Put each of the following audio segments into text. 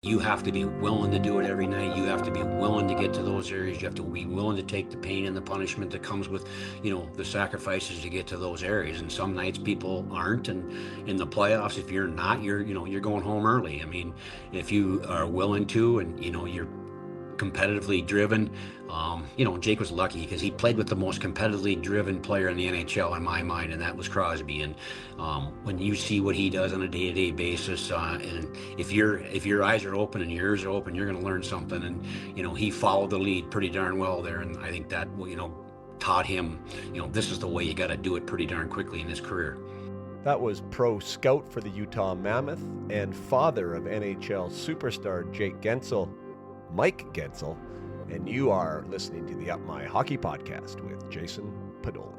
You have to be willing to do it every night. You have to be willing to get to those areas. You have to be willing to take the pain and the punishment that comes with, the sacrifices to get to those areas. And some nights people aren't. And in the playoffs, if you're not, you're going home early. I mean, if you are willing to, and you're competitively driven. Jake was lucky because he played with the most competitively driven player in the NHL in my mind, and that was Crosby. And when you see what he does on a day-to-day basis, and if your eyes are open and your ears are open, you're going to learn something. And he followed the lead pretty darn well there, and I think that taught him, this is the way you got to do it pretty darn quickly in his career. That was pro scout for the Utah Mammoth and father of NHL superstar Jake Guentzel, Mike Gensel, and you are listening to the Up My Hockey Podcast with Jason Podolin.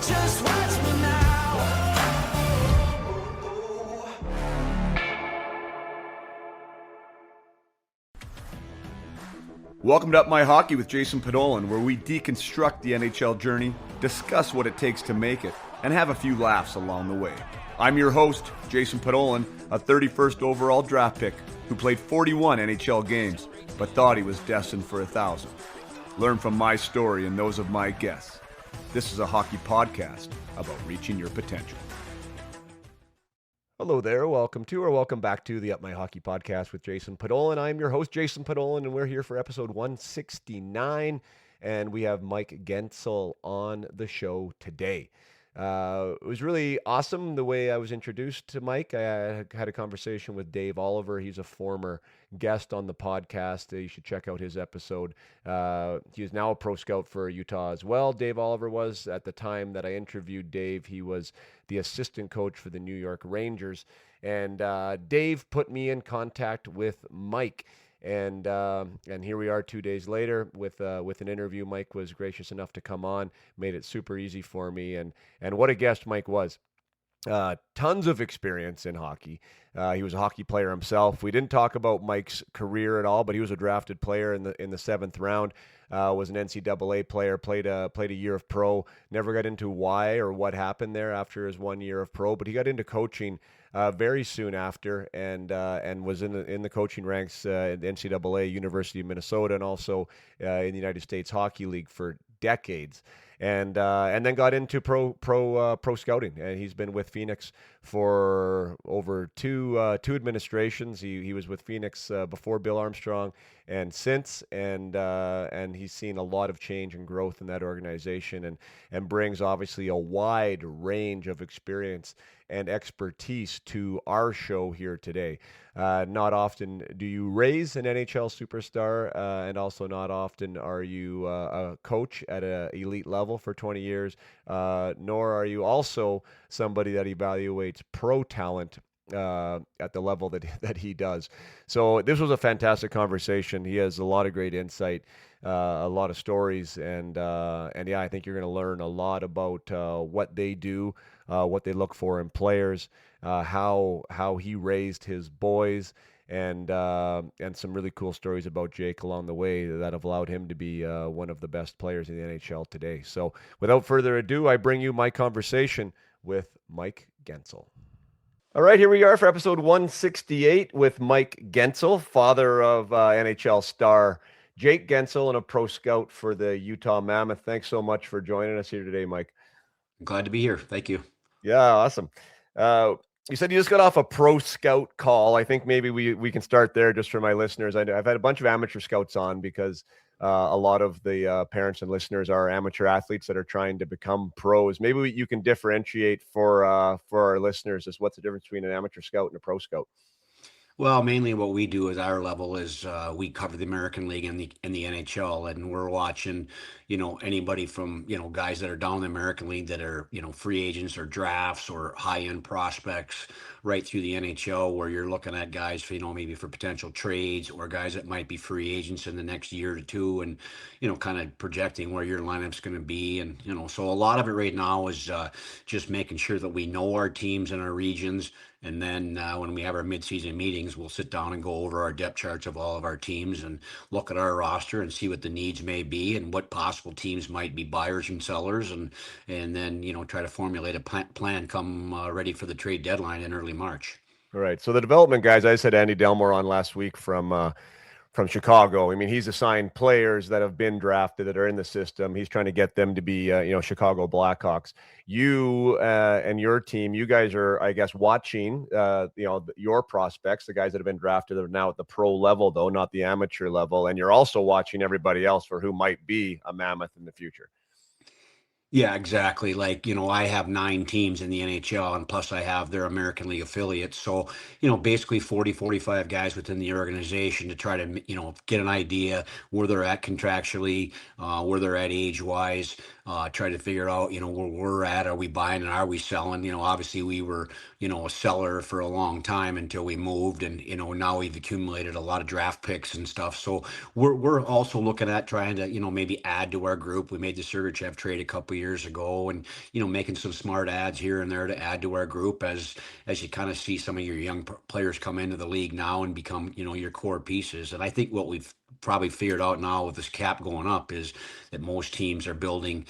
Just watch me now. Welcome to Up My Hockey with Jason Podolin, where we deconstruct the NHL journey, discuss what it takes to make it, and have a few laughs along the way. I'm your host, Jason Podolin, a 31st overall draft pick who played 41 NHL games, but thought he was destined for 1,000. Learn from my story and those of my guests. This is a hockey podcast about reaching your potential. Hello there, welcome back to the Up My Hockey Podcast with Jason Podolin. I'm your host, Jason Podolin, and we're here for episode 169, and we have Mike Gensel on the show today. It was really awesome the way I was introduced to Mike. I had a conversation with Dave Oliver. He's a former guest on the podcast. You should check out his episode. He is now a pro scout for Utah as well. Dave Oliver was. At the time that I interviewed Dave, he was the assistant coach for the New York Rangers. And Dave put me in contact with Mike. And here we are 2 days later with an interview. Mike was gracious enough to come on, made it super easy for me, and what a guest Mike was. Tons of experience in hockey. He was a hockey player himself. We didn't talk about Mike's career at all, but he was a drafted player in the 7th round. Was an NCAA player. Played a year of pro. Never got into why or what happened there after his 1 year of pro, but he got into coaching very soon after, and was in the coaching ranks at the NCAA, University of Minnesota, and also in the United States Hockey League for decades. And then got into pro scouting, and he's been with Phoenix for over two administrations. He was with Phoenix before Bill Armstrong and since, and he's seen a lot of change and growth in that organization, and brings obviously a wide range of experience and expertise to our show here today. Not often do you raise an NHL superstar, and also not often are you a coach at an elite level for 20 years, nor are you also somebody that evaluates pro talent at the level that he does. So this was a fantastic conversation. He has a lot of great insight, a lot of stories, and yeah, I think you're going to learn a lot about what they do, what they look for in players, how he raised his boys, and some really cool stories about Jake along the way that have allowed him to be one of the best players in the NHL today. So without further ado, I bring you my conversation with Mike Gensel. All right, here we are for episode 168 with Mike Gensel, father of NHL star Jake Guentzel and a pro scout for the Utah Mammoth. Thanks so much for joining us here today, Mike. Glad to be here. Thank you. Yeah, awesome. You said you just got off a pro scout call. I think maybe we can start there just for my listeners. I've had a bunch of amateur scouts on because a lot of the parents and listeners are amateur athletes that are trying to become pros. Maybe you can differentiate for our listeners as what's the difference between an amateur scout and a pro scout. Well, mainly what we do at our level is we cover the American League and the NHL, and we're watching, anybody from, guys that are down in the American League that are, free agents or drafts or high-end prospects right through the NHL, where you're looking at guys for, maybe for potential trades or guys that might be free agents in the next year or two, and, kind of projecting where your lineup's going to be. And, so a lot of it right now is just making sure that we know our teams and our regions. And then when we have our midseason meetings, we'll sit down and go over our depth charts of all of our teams and look at our roster and see what the needs may be and what possible teams might be buyers and sellers, and then try to formulate a plan come ready for the trade deadline in early March. All right. So the development guys, I just had Andy Delmore on last week from Chicago. I mean, he's assigned players that have been drafted that are in the system. He's trying to get them to be, Chicago Blackhawks. You and your team, you guys are, I guess, watching, your prospects, the guys that have been drafted are now at the pro level, though, not the amateur level. And you're also watching everybody else for who might be a mammoth in the future. Yeah, exactly. Like, I have 9 teams in the NHL, and plus I have their American League affiliates. So, basically 40, 45 guys within the organization to try to, get an idea where they're at contractually, where they're at age-wise, try to figure out, where we're at. Are we buying and are we selling? Obviously we were, a seller for a long time until we moved, and, now we've accumulated a lot of draft picks and stuff. So we're also looking at trying to, maybe add to our group. We made the Sergachev trade a couple years ago, and making some smart ads here and there to add to our group as you kind of see some of your young players come into the league now and become your core pieces. And I think what we've probably figured out now with this cap going up is that most teams are building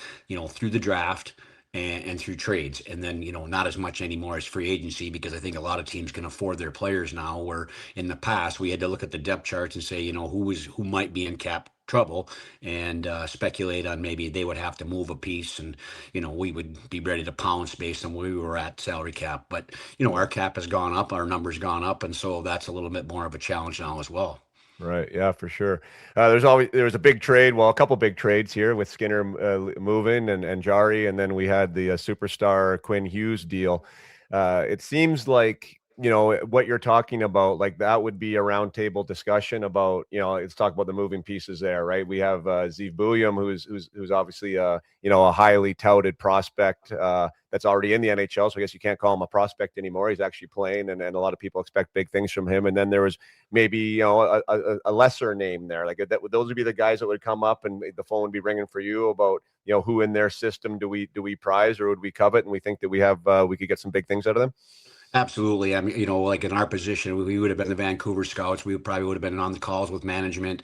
through the draft and through trades, and then not as much anymore as free agency, because I think a lot of teams can afford their players now, where in the past we had to look at the depth charts and say who might be in cap trouble, and speculate on maybe they would have to move a piece, and we would be ready to pounce based on where we were at salary cap. But our cap has gone up, our numbers gone up, and so that's a little bit more of a challenge now as well. Right. Yeah, for sure. There was a big trade. Well, a couple big trades here with Skinner moving and Jari, and then we had the superstar Quinn Hughes deal. It seems like what you're talking about, like that would be a roundtable discussion about let's talk about the moving pieces there, right? We have Zeev Buium, who's obviously a highly touted prospect that's already in the NHL. So I guess you can't call him a prospect anymore. He's actually playing, and a lot of people expect big things from him. And then there was maybe a lesser name there, like that. Those would be the guys that would come up, and the phone would be ringing for you about who in their system do we prize or would we covet, and we think that we could get some big things out of them. Absolutely. I mean, like in our position, we would have been the Vancouver Scouts. We probably would have been on the calls with management,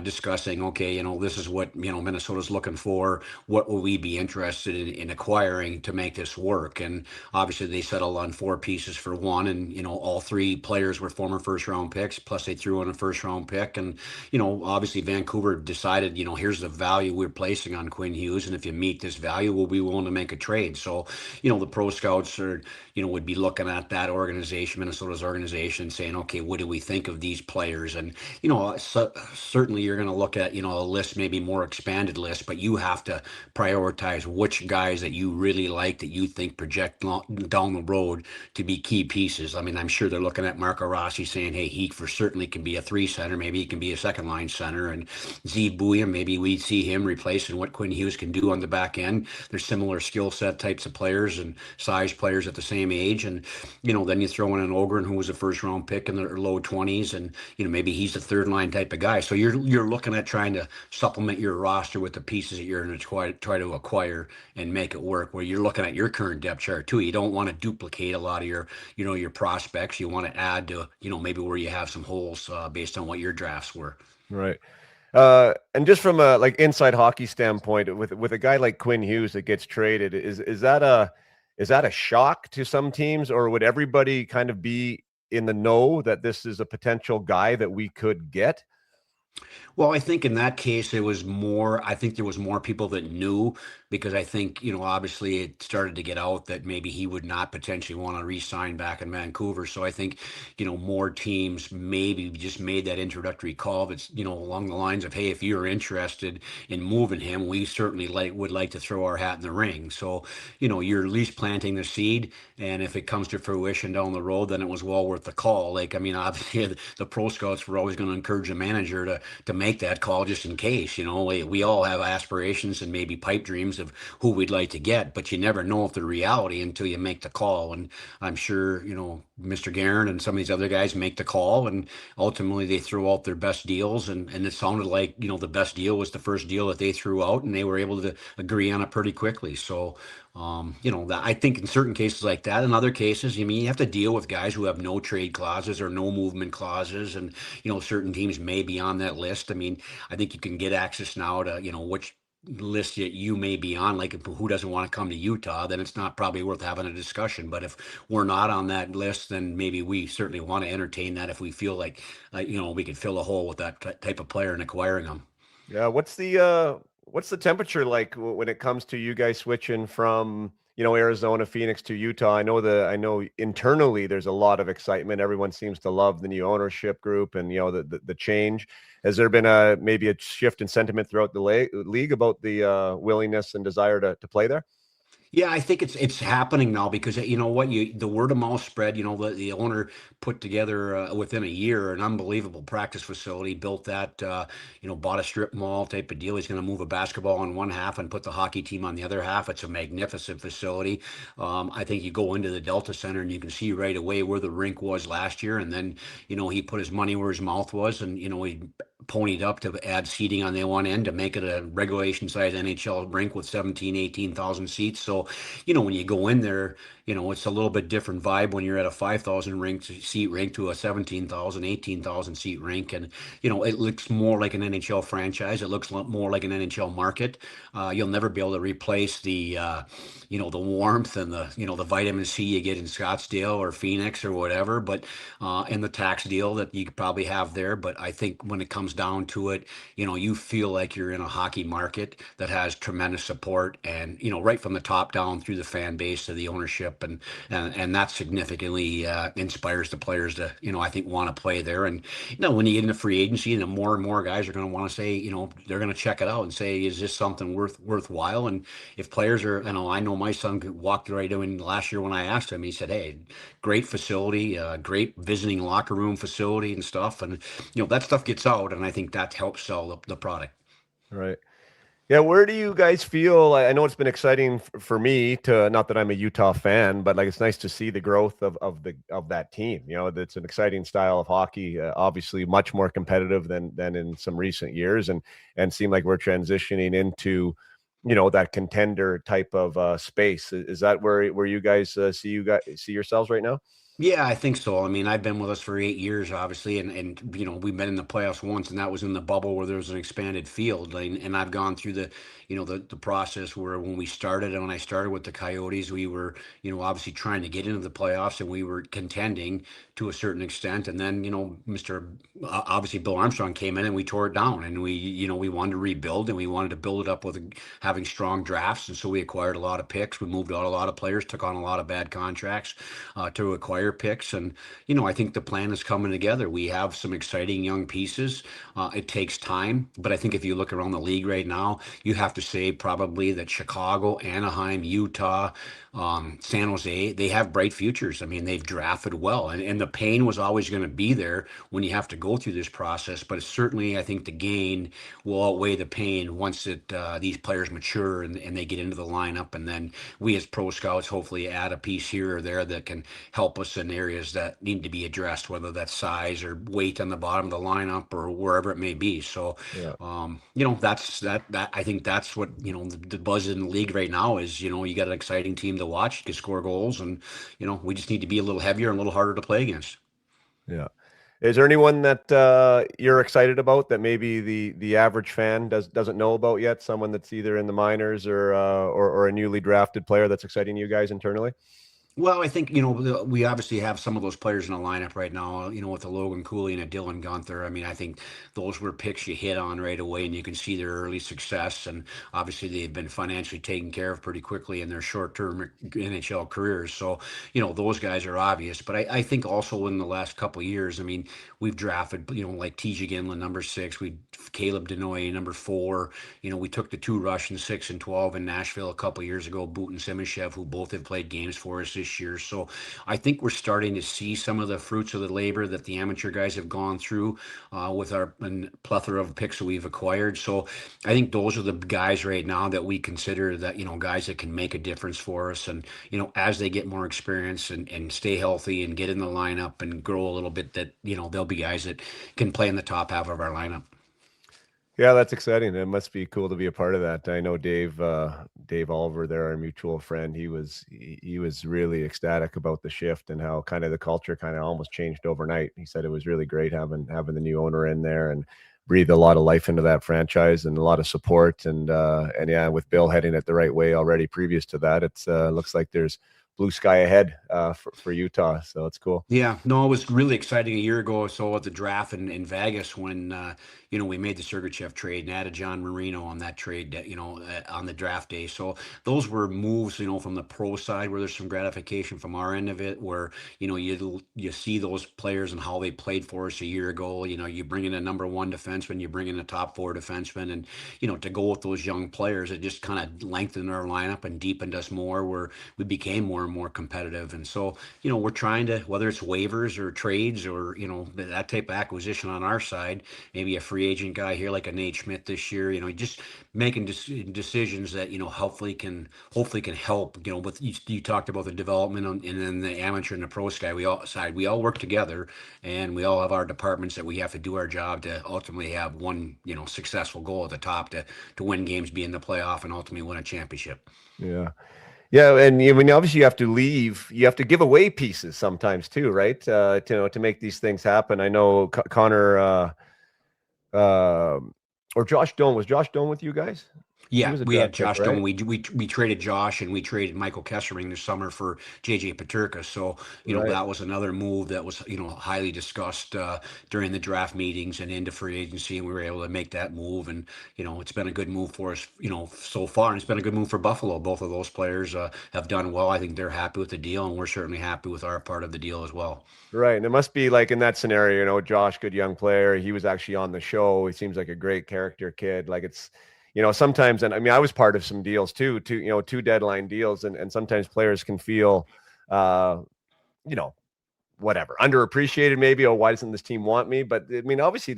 discussing, okay, this is what, Minnesota's looking for. What will we be interested in acquiring to make this work? And obviously they settled on 4 pieces for one. And, all 3 players were former first round picks, plus they threw in a first round pick. And, obviously Vancouver decided, here's the value we're placing on Quinn Hughes. And if you meet this value, we'll be willing to make a trade. So, the pro scouts are, would be looking at that organization, Minnesota's organization, saying, okay, what do we think of these players? And, certainly you're going to look at, a list, maybe more expanded list, but you have to prioritize which guys that you really like, that you think project down the road to be key pieces. I mean, I'm sure they're looking at Marco Rossi saying, hey, he for certainly can be a 3 center. Maybe he can be a second line center. And Zeev Buium, maybe we see him replacing what Quinn Hughes can do on the back end. They're similar skill set types of players and size players at the same age. And, then you throw in an Ogren, who was a first round pick in the low 20s, and maybe he's a third line type of guy. So you're looking at trying to supplement your roster with the pieces that you're going to try to acquire and make it work. Where you're looking at your current depth chart too. You don't want to duplicate a lot of your prospects. You want to add to maybe where you have some holes based on what your drafts were. Right. And just from a like inside hockey standpoint, with a guy like Quinn Hughes that gets traded, is that a shock to some teams, or would everybody kind of be in the know that this is a potential guy that we could get? Well, I think in that case, I think there was more people that knew, because I think, obviously it started to get out that maybe he would not potentially want to re-sign back in Vancouver. So I think, more teams maybe just made that introductory call that's, along the lines of, hey, if you're interested in moving him, we certainly would like to throw our hat in the ring. So, you're at least planting the seed. And if it comes to fruition down the road, then it was well worth the call. Like, I mean, obviously the pro scouts were always going to encourage the manager to make that call just in case. We all have aspirations and maybe pipe dreams of who we'd like to get, but you never know if they're reality until you make the call. And I'm sure Mr. Guerin and some of these other guys make the call, and ultimately they throw out their best deals, and it sounded like the best deal was the first deal that they threw out, and they were able to agree on it pretty quickly. So that I think in certain cases like that, in other cases, you have to deal with guys who have no trade clauses or no movement clauses, and certain teams may be on that list. I mean, I think you can get access now to which list that you may be on, like who doesn't want to come to Utah, then it's not probably worth having a discussion. But if we're not on that list, then maybe we certainly want to entertain that if we feel like, we could fill a hole with that type of player and acquiring them. Yeah, what's the temperature like when it comes to you guys switching from, Arizona, Phoenix to Utah? I know internally there's a lot of excitement. Everyone seems to love the new ownership group and the change. Has there been maybe a shift in sentiment throughout the league about the willingness and desire to play there? Yeah, I think it's happening now because you know what, the word of mouth spread. The owner put together within a year an unbelievable practice facility, built that, bought a strip mall type of deal. He's going to move a basketball on one half and put the hockey team on the other half. It's a magnificent facility. I think you go into the Delta Center and you can see right away where the rink was last year, and then he put his money where his mouth was, and he ponied up to add seating on the one end to make it a regulation size NHL rink with 17, 18,000 seats. So, when you go in there, it's a little bit different vibe when you're at a 5,000 seat rink to a 17,000, 18,000 seat rink. And, it looks more like an NHL franchise. It looks more like an NHL market. You'll never be able to replace the warmth and the vitamin C you get in Scottsdale or Phoenix or whatever, but, and the tax deal that you could probably have there. But I think when it comes down to it, you feel like you're in a hockey market that has tremendous support, and, right from the top down through the fan base to the ownership, and that significantly inspires the players to, I think, want to play there. And, when you get into free agency, and more and more guys are going to want to say, they're going to check it out and say, is this something worthwhile? And if players are, I know my son walked right in last year when I asked him, he said, hey, great facility, great visiting locker room facility and stuff. And, that stuff gets out, and I think that helps sell the product. Right. Yeah, where do you guys feel? I know it's been exciting for me to, not that I'm a Utah fan, but like it's nice to see the growth of that team. It's an exciting style of hockey, obviously much more competitive than in some recent years, and seem like we're transitioning into, that contender type of space. Is that where you guys see yourselves right now? Yeah, I think so. I mean, I've been with us for 8 years, obviously, and we've been in the playoffs once, and that was in the bubble where there was an expanded field. And I've gone through the process where when we started, and when I started with the Coyotes, we were, obviously trying to get into the playoffs, and we were contending to a certain extent. And then, Mr. Obviously Bill Armstrong came in, and we tore it down, and we wanted to rebuild, and we wanted to build it up with having strong drafts, and so we acquired a lot of picks. We moved out a lot of players, took on a lot of bad contracts to acquire picks. And, I think the plan is coming together. We have some exciting young pieces. It takes time, but I think if you look around the league right now, you have to say probably that Chicago, Anaheim, Utah, San Jose, they have bright futures. I mean, they've drafted well, and the pain was always going to be there when you have to go through this process. But certainly, I think the gain will outweigh the pain once these players mature and they get into the lineup. And then we as pro scouts hopefully add a piece here or there that can help us in areas that need to be addressed, whether that's size or weight on the bottom of the lineup or wherever it may be. So, Yeah. that I think that's what, the buzz in the league right now is, you got an exciting team to watch, you can score goals, and, we just need to be a little heavier and a little harder to play against. Yeah. Is there anyone that you're excited about that maybe the average fan doesn't know about yet? Someone that's either in the minors or a newly drafted player that's exciting you guys internally? Well, I think, we obviously have some of those players in the lineup right now, with the Logan Cooley and a Dylan Guenther. I mean, I think those were picks you hit on right away, and you can see their early success. And obviously, they've been financially taken care of pretty quickly in their short-term NHL careers. So, those guys are obvious. But I think also in the last couple of years, I mean, we've drafted, like TJ Ginlin, number 6, Caleb Denoy, number 4. We took the 2 Russians, 6 and 12 in Nashville a couple of years ago, Boot and Simashev, who both have played games for us this year. So I think we're starting to see some of the fruits of the labor that the amateur guys have gone through with our plethora of picks that we've acquired. So I think those are the guys right now that we consider that, guys that can make a difference for us. And, as they get more experience and stay healthy and get in the lineup and grow a little bit, that, they'll be guys that can play in the top half of our lineup. Yeah, that's exciting. It must be cool to be a part of that. I know Dave Oliver there, our mutual friend, he was really ecstatic about the shift and how kind of the culture kind of almost changed overnight. He said it was really great having the new owner in there and breathed a lot of life into that franchise and a lot of support and yeah, with Bill heading it the right way already previous to that, it's looks like there's blue sky ahead for Utah. So it's cool. Yeah, no, it was really exciting a year ago or so at the draft in Vegas when we made the Sergachev trade and added John Marino on that trade, on the draft day. So those were moves, from the pro side where there's some gratification from our end of it, where you see those players and how they played for us a year ago. You bring in a number one defenseman, you bring in a top four defenseman, and to go with those young players, it just kind of lengthened our lineup and deepened us more, where we became more and more competitive. And so we're trying to, whether it's waivers or trades or, that type of acquisition on our side, maybe a free agent guy here like a Nate Schmidt this year, just making decisions that, hopefully can help, with you talked about the development and then the amateur and the pro side, we all work together and we all have our departments that we have to do our job to ultimately have one, successful goal at the top to win games, be in the playoff and ultimately win a championship. Yeah. Yeah, and I mean, obviously, you have to give away pieces sometimes too, right? To make these things happen. I know Connor uh, or Josh Doan was Josh Doan with you guys. He Yeah, was a we had draft pick, Josh Doan. right? We traded Josh and we traded Michael Kessering this summer for JJ Peterka. So Right, that was another move that was highly discussed during the draft meetings and into free agency, and we were able to make that move. And it's been a good move for us so far, and it's been a good move for Buffalo. Both of those players have done well. I think they're happy with the deal, and we're certainly happy with our part of the deal as well. right. And it must be like in that scenario, Josh, good young player. He was actually on the show. He seems like a great character kid. Like it's, sometimes, and I mean, I was part of some deals too, two deadline deals, and sometimes players can feel, uh, you know, whatever underappreciated maybe. Oh, why doesn't this team want me? But I mean, obviously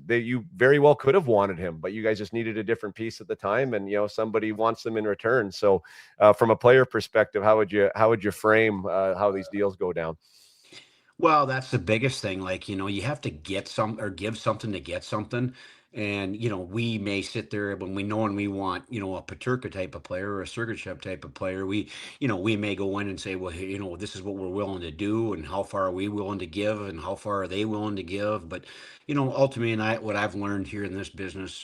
you very well could have wanted him, but you guys just needed a different piece at the time, and somebody wants them in return. So from a player perspective, how would you frame how these deals go down? Well, that's the biggest thing. Like, you have to get some or give something to get something. And, we may sit there when we know and we want, a Paterka type of player or a Sergachev type of player. We may go in and say, well, hey, this is what we're willing to do and how far are we willing to give and how far are they willing to give. But, ultimately, and what I've learned here in this business,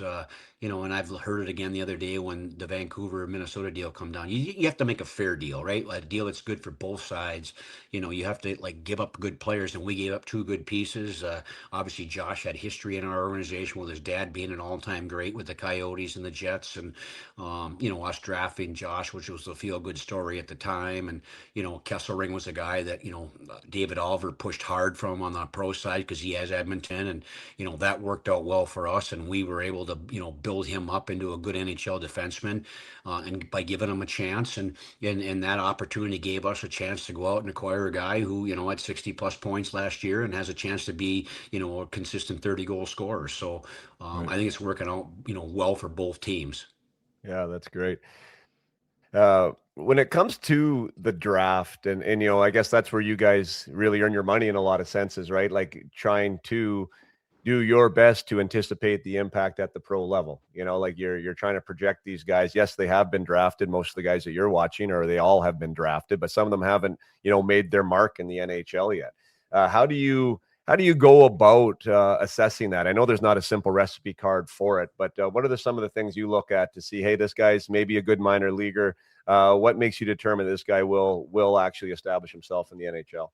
and I've heard it again the other day when the Vancouver Minnesota deal come down. You have to make a fair deal, right? A deal that's good for both sides. You have to like give up good players, and we gave up two good pieces. Obviously, Josh had history in our organization with his dad being an all-time great with the Coyotes and the Jets, and us drafting Josh, which was a feel-good story at the time. And Kesselring was a guy that David Oliver pushed hard from on the pro side because he has Edmonton, and that worked out well for us, and we were able to build him up into a good NHL defenseman, and by giving him a chance, and that opportunity gave us a chance to go out and acquire a guy who had 60 plus points last year and has a chance to be a consistent 30 goal scorer. So Right. I think it's working out well for both teams. Yeah, that's great. When it comes to the draft, and I guess that's where you guys really earn your money in a lot of senses, right? Like trying to do your best to anticipate the impact at the pro level. Like you're trying to project these guys. Yes, they have been drafted. Most of the guys that you're watching, or they all have been drafted, but some of them haven't, made their mark in the NHL yet. How do you go about assessing that? I know there's not a simple recipe card for it, but what are some of the things you look at to see, hey, this guy's maybe a good minor leaguer? What makes you determine this guy will actually establish himself in the NHL?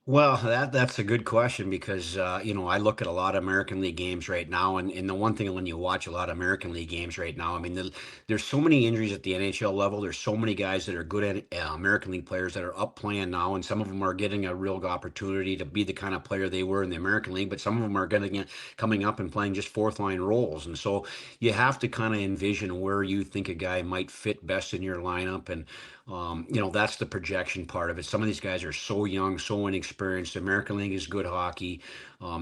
Well, that's a good question because I look at a lot of American League games right now, and the one thing when you watch a lot of American League games right now, I mean, there's so many injuries at the NHL level. There's so many guys that are good at American League players that are up playing now, and some of them are getting a real opportunity to be the kind of player they were in the American League, but some of them are coming up and playing just fourth line roles, and so you have to kind of envision where you think a guy might fit best in your lineup, and That's the projection part of it. Some of these guys are so young, so inexperienced. The American League is good hockey.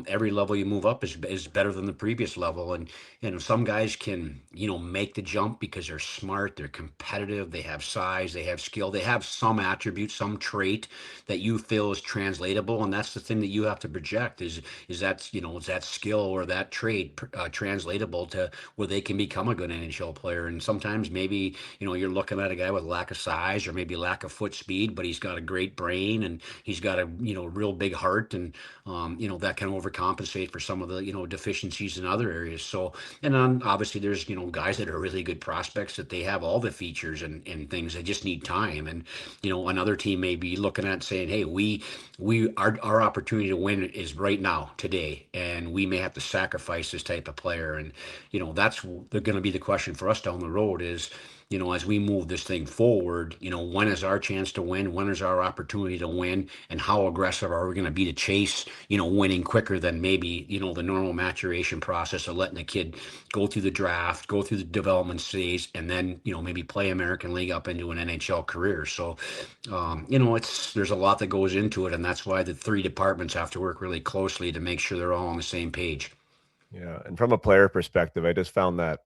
Every level you move up is better than the previous level. And, some guys can, make the jump because they're smart, they're competitive, they have size, they have skill, they have some attribute, some trait that you feel is translatable. And that's the thing that you have to project is that skill or that trait translatable to where they can become a good NHL player. And sometimes maybe, you're looking at a guy with lack of size or maybe lack of foot speed, but he's got a great brain and he's got a, real big heart. And, that can overcompensate for some of the, deficiencies in other areas. So, and then obviously there's, guys that are really good prospects that they have all the features and things. They just need time. And, another team may be looking at saying, hey, our opportunity to win is right now, today, and we may have to sacrifice this type of player. And, that's going to be the question for us down the road is, as we move this thing forward, when is our chance to win? When is our opportunity to win? And how aggressive are we going to be to chase, winning quicker than maybe, the normal maturation process of letting the kid go through the draft, go through the development stage, and then, maybe play American League up into an NHL career. So, there's a lot that goes into it. And that's why the three departments have to work really closely to make sure they're all on the same page. Yeah, and from a player perspective, I just found that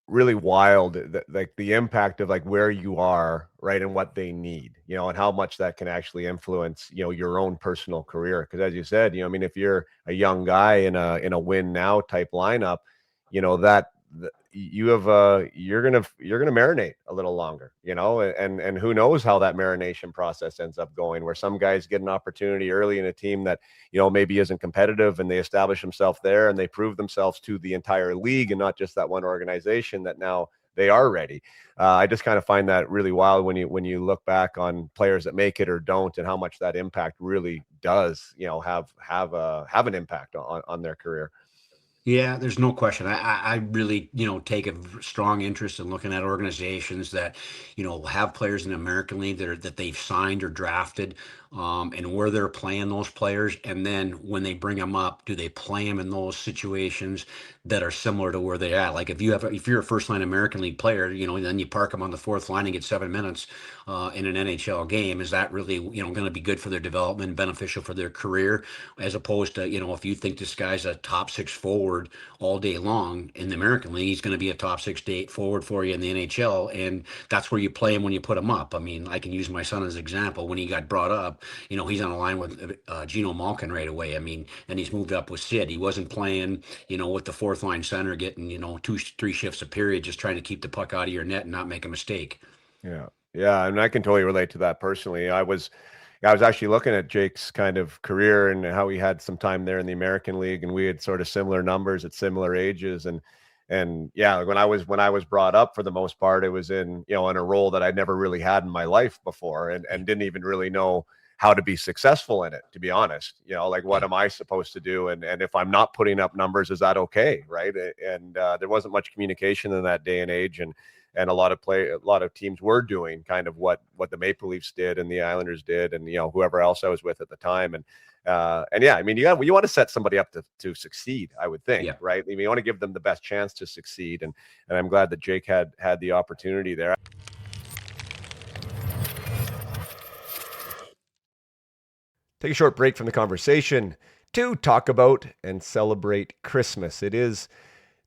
really wild, that like the impact of like where you are, right, and what they need, and how much that can actually influence, your own personal career. Because as you said, I mean, if you're a young guy in a win now type lineup, that you have you're gonna marinate a little longer, and who knows how that marination process ends up going, where some guys get an opportunity early in a team that maybe isn't competitive, and they establish themselves there and they prove themselves to the entire league and not just that one organization, that now they are ready. I just kind of find that really wild when you look back on players that make it or don't, and how much that impact really does have an impact on their career. Yeah, there's no question. I really, take a strong interest in looking at organizations that, have players in the American League that they've signed or drafted, and where they're playing those players. And then when they bring them up, do they play them in those situations that are similar to where they're at? Like if you're a first line American League player, then you park them on the fourth line and get 7 minutes in an NHL game. Is that really, going to be good for their development, beneficial for their career, as opposed to, if you think this guy's a top six forward all day long in the American League, he's going to be a top six day forward for you in the NHL, and that's where you play him when you put him up. I mean, I can use my son as an example. When he got brought up, he's on a line with Geno Malkin right away. I mean, and he's moved up with Sid. He wasn't playing, with the fourth line center, getting, two, three shifts a period, just trying to keep the puck out of your net and not make a mistake. Yeah. Yeah. And I can totally relate to that personally. I was actually looking at Jake's kind of career and how he had some time there in the American League, and we had sort of similar numbers at similar ages. And yeah, like when I was brought up, for the most part, it was in a role that I'd never really had in my life before, and didn't even really know how to be successful in it, to be honest. Like, what am I supposed to do? And if I'm not putting up numbers, is that okay? Right. And there wasn't much communication in that day and age. And a lot of teams were doing kind of what the Maple Leafs did and the Islanders did, and whoever else I was with at the time. And yeah, I mean, you want to set somebody up to succeed, I would think, Yeah. right? I mean, you want to give them the best chance to succeed, and I'm glad that Jake had the opportunity there. Take a short break from the conversation to talk about and celebrate Christmas. It is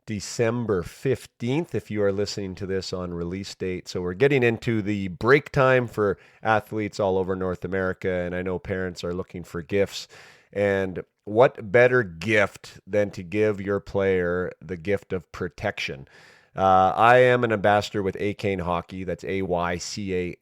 December 15th, if you are listening to this on release date. So we're getting into the break time for athletes all over North America, and I know parents are looking for gifts. And what better gift than to give your player the gift of protection? I am an ambassador with Acane Hockey. That's Aycane.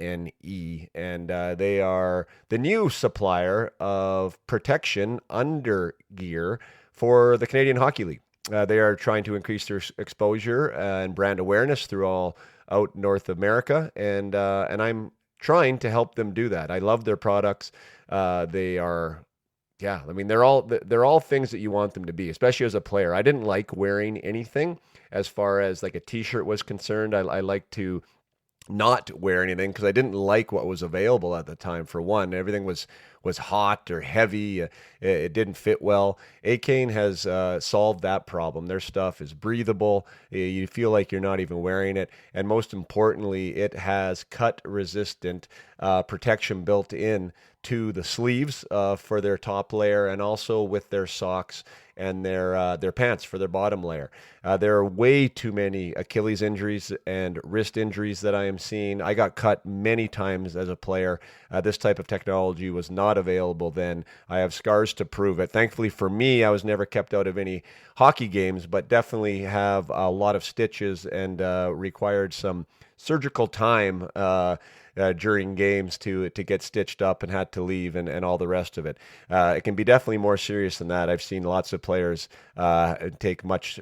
And they are the new supplier of protection under gear for the Canadian Hockey League. They are trying to increase their exposure and brand awareness through all out North America, and I'm trying to help them do that. I love their products. They are, yeah, I mean, they're all things that you want them to be, especially as a player. I didn't like wearing anything as far as like a T-shirt was concerned. I like to not wear anything because I didn't like what was available at the time. For one, everything was was hot or heavy. It didn't fit well. Acane has solved that problem. Their stuff is breathable. You feel like you're not even wearing it. And most importantly, it has cut resistant protection built in to the sleeves for their top layer, and also with their socks and their pants for their bottom layer. There are way too many Achilles injuries and wrist injuries that I am seeing. I got cut many times as a player. This type of technology was not available then. I have scars to prove it. Thankfully for me, I was never kept out of any hockey games, but definitely have a lot of stitches and required some surgical time during games to get stitched up and had to leave and all the rest of it. It can be definitely more serious than that. I've seen lots of players take much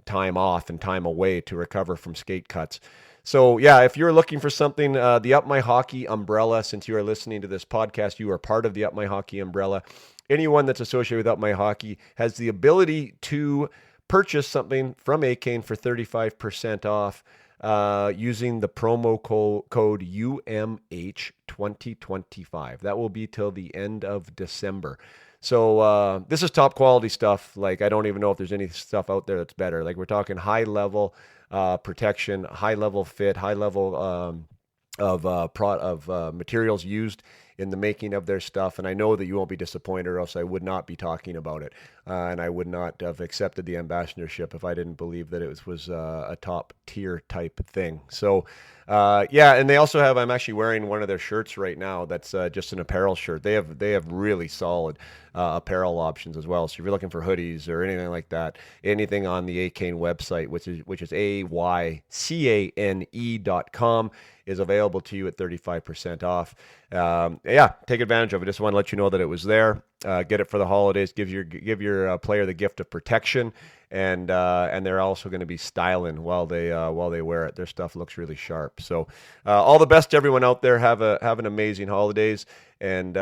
time off and time away to recover from skate cuts. So yeah, if you're looking for something, the Up My Hockey umbrella, since you are listening to this podcast, you are part of the Up My Hockey umbrella. Anyone that's associated with Up My Hockey has the ability to purchase something from Acane for 35% off using the promo code UMH2025. That will be till the end of December. So this is top quality stuff. Like, I don't even know if there's any stuff out there that's better. Like, we're talking high level protection, high level fit, high level of materials used in the making of their stuff. And I know that you won't be disappointed, or else I would not be talking about it. And I would not have accepted the ambassadorship if I didn't believe that it was a top tier type thing. So, yeah, and they also have, I'm actually wearing one of their shirts right now that's just an apparel shirt. They have really solid apparel options as well. So if you're looking for hoodies or anything like that, anything on the Acane website, which is AYCANE.com, is available to you at 35% off. Yeah, take advantage of it. Just want to let you know that it was there. Get it for the holidays. Give your player the gift of protection, and they're also going to be styling while they wear it. Their stuff looks really sharp. So all the best to everyone out there. Have an amazing holidays, and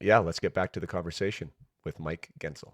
yeah, let's get back to the conversation with Mike Gensel.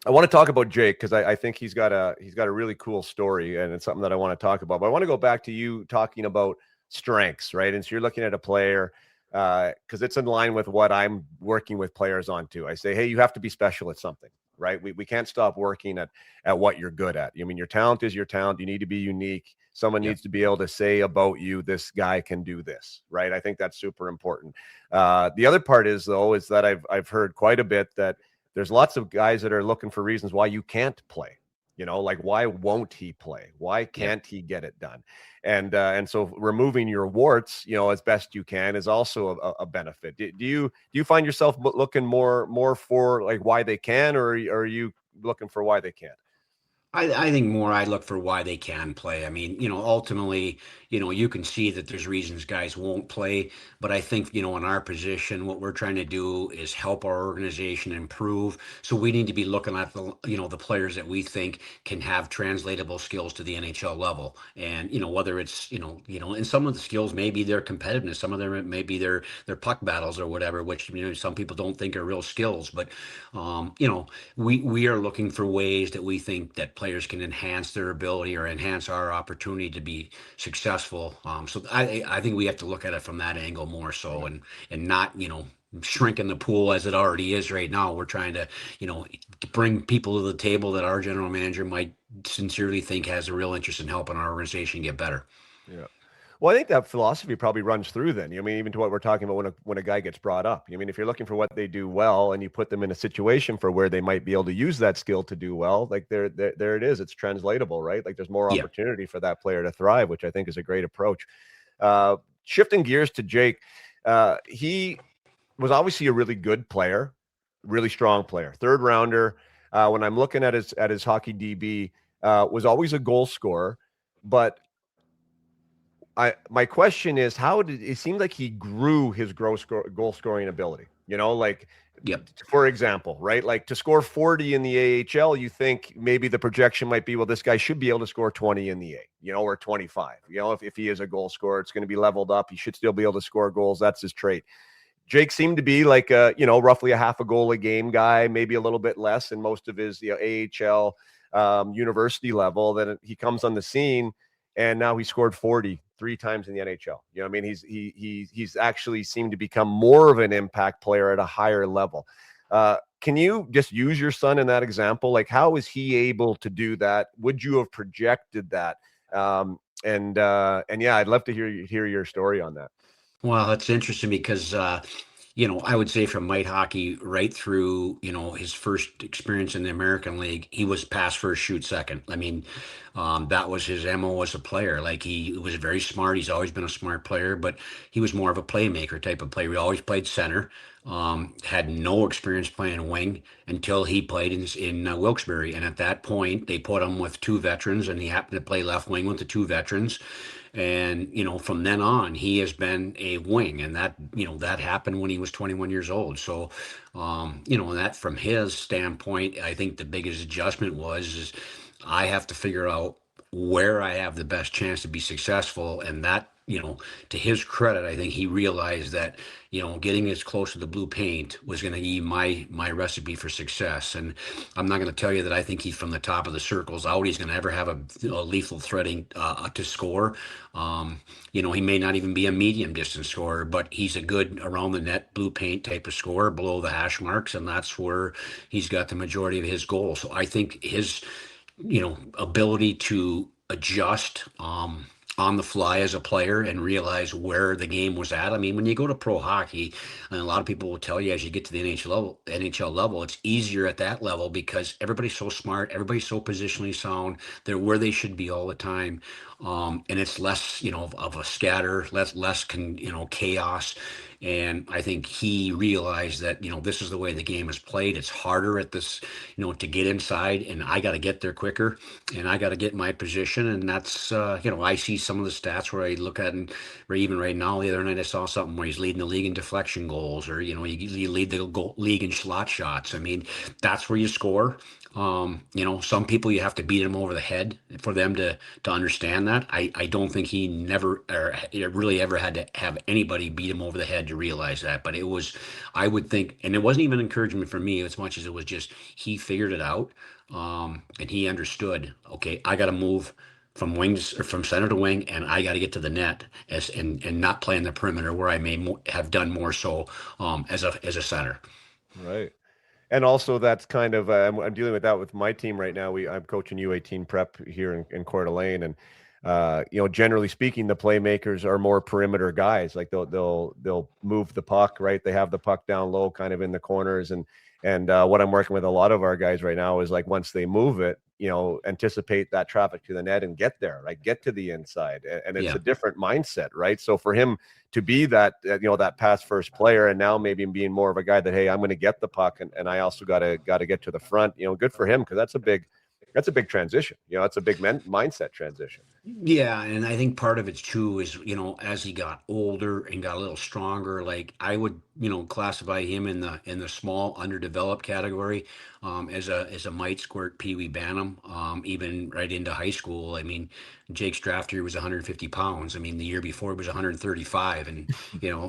I want to talk about Jake because I think he's got a really cool story, and it's something that I want to talk about. But I want to go back to you talking about strengths, right? And so you're looking at a player because it's in line with what I'm working with players on too. I say, hey, you have to be special at something, right? We can't stop working at what you're good at. I mean, your talent is your talent. You need to be unique. Someone needs to be able to say about you, this guy can do this, right? I think that's super important. The other part is that I've heard quite a bit that there's lots of guys that are looking for reasons why you can't play. You know, like, why won't he play? Why can't he get it done? And so removing your warts, you know, as best you can is also a benefit. Do you find yourself looking more for like why they can, or are you looking for why they can't? I think more I look for why they can play. I mean, ultimately, you can see that there's reasons guys won't play, but I think, in our position, what we're trying to do is help our organization improve. So we need to be looking at the players that we think can have translatable skills to the NHL level. And, whether it's, and some of the skills may be their competitiveness, some of them may be their puck battles or whatever, which, some people don't think are real skills, but, we are looking for ways that we think that players can enhance their ability or enhance our opportunity to be successful. So I think we have to look at it from that angle more so, and not, shrinking the pool as it already is right now. We're trying to, bring people to the table that our general manager might sincerely think has a real interest in helping our organization get better. Yeah. Well, I think that philosophy probably runs through then. I mean, even to what we're talking about when a guy gets brought up. I mean, if you're looking for what they do well and you put them in a situation for where they might be able to use that skill to do well, like there it is. It's translatable, right? Like there's more Yeah. opportunity for that player to thrive, which I think is a great approach. Shifting gears to Jake, he was obviously a really good player, really strong player, third rounder. When I'm looking at his hockey DB, was always a goal scorer, but my question is, how did it seem like he grew his goal scoring ability? Like, Yep. for example, right? Like to score 40 in the AHL, you think maybe the projection might be, well, this guy should be able to score 20 in the A, or 25. If he is a goal scorer, it's going to be leveled up. He should still be able to score goals. That's his trait. Jake seemed to be like roughly a half a goal a game guy, maybe a little bit less in most of his AHL university level. Then he comes on the scene. and now he scored 40 3 times in the NHL. You know, I mean, he's actually seemed to become more of an impact player at a higher level. Can you just use your son in that example? Like, how is he able to do that? Would you have projected that? And yeah, I'd love to hear your story on that. Well, it's interesting because I would say from Mite hockey right through, his first experience in the American League, he was pass first, shoot second. I mean, that was his MO as a player. Like he was very smart. He's always been a smart player, but he was more of a playmaker type of player. He always played center. Had no experience playing wing until he played in Wilkes-Barre, and at that point they put him with two veterans, and he happened to play left wing with the two veterans. And from then on, he has been a wing, and that happened when he was 21 years old. So, that from his standpoint, I think the biggest adjustment is I have to figure out where I have the best chance to be successful, and that, to his credit, I think he realized that, getting as close to the blue paint was going to be my recipe for success. And I'm not going to tell you that I think he's from the top of the circles out. He's going to ever have a lethal threading to score. He may not even be a medium distance scorer, but he's a good around the net blue paint type of scorer below the hash marks, and that's where he's got the majority of his goals. So I think his ability to adjust on the fly as a player and realize where the game was at. I mean, when you go to pro hockey, and a lot of people will tell you as you get to the NHL level, it's easier at that level because everybody's so smart, everybody's so positionally sound, they're where they should be all the time. And it's less, of a scatter, chaos. And I think he realized that, this is the way the game is played. It's harder at this, to get inside, and I got to get there quicker, and I got to get in my position. And that's, I see some of the stats where I look at, and or even right now, the other night I saw something where he's leading the league in deflection goals, or, you lead the league in slot shots. I mean, that's where you score. Some people you have to beat them over the head for them to understand that. I don't think he never or really ever had to have anybody beat him over the head to realize that. But it was, I would think, and it wasn't even encouragement for me as much as it was just he figured it out, and he understood. Okay, I got to move from wings or from center to wing, and I got to get to the net and not play in the perimeter where I may have done more so as a center. Right. And also, that's kind of I'm dealing with that with my team right now. I'm coaching U18 prep here in Coeur d'Alene, and generally speaking, the playmakers are more perimeter guys. Like they'll move the puck, right? They have the puck down low, kind of in the corners, and what I'm working with a lot of our guys right now is like once they move it, anticipate that traffic to the net and get there, right? Get to the inside, and it's Yeah. a different mindset, right? So for him to be that that pass first player, and now maybe being more of a guy that, hey, I'm going to get the puck, and I also got to get to the front. Good for him, because that's a big transition. It's a big mindset transition. Yeah, and I think part of it too is, as he got older and got a little stronger, like I would, classify him in the small underdeveloped category, as a mite squirt Pee Wee Bantam, even right into high school. I mean, Jake's draft year was 150 pounds. I mean, the year before it was 135, and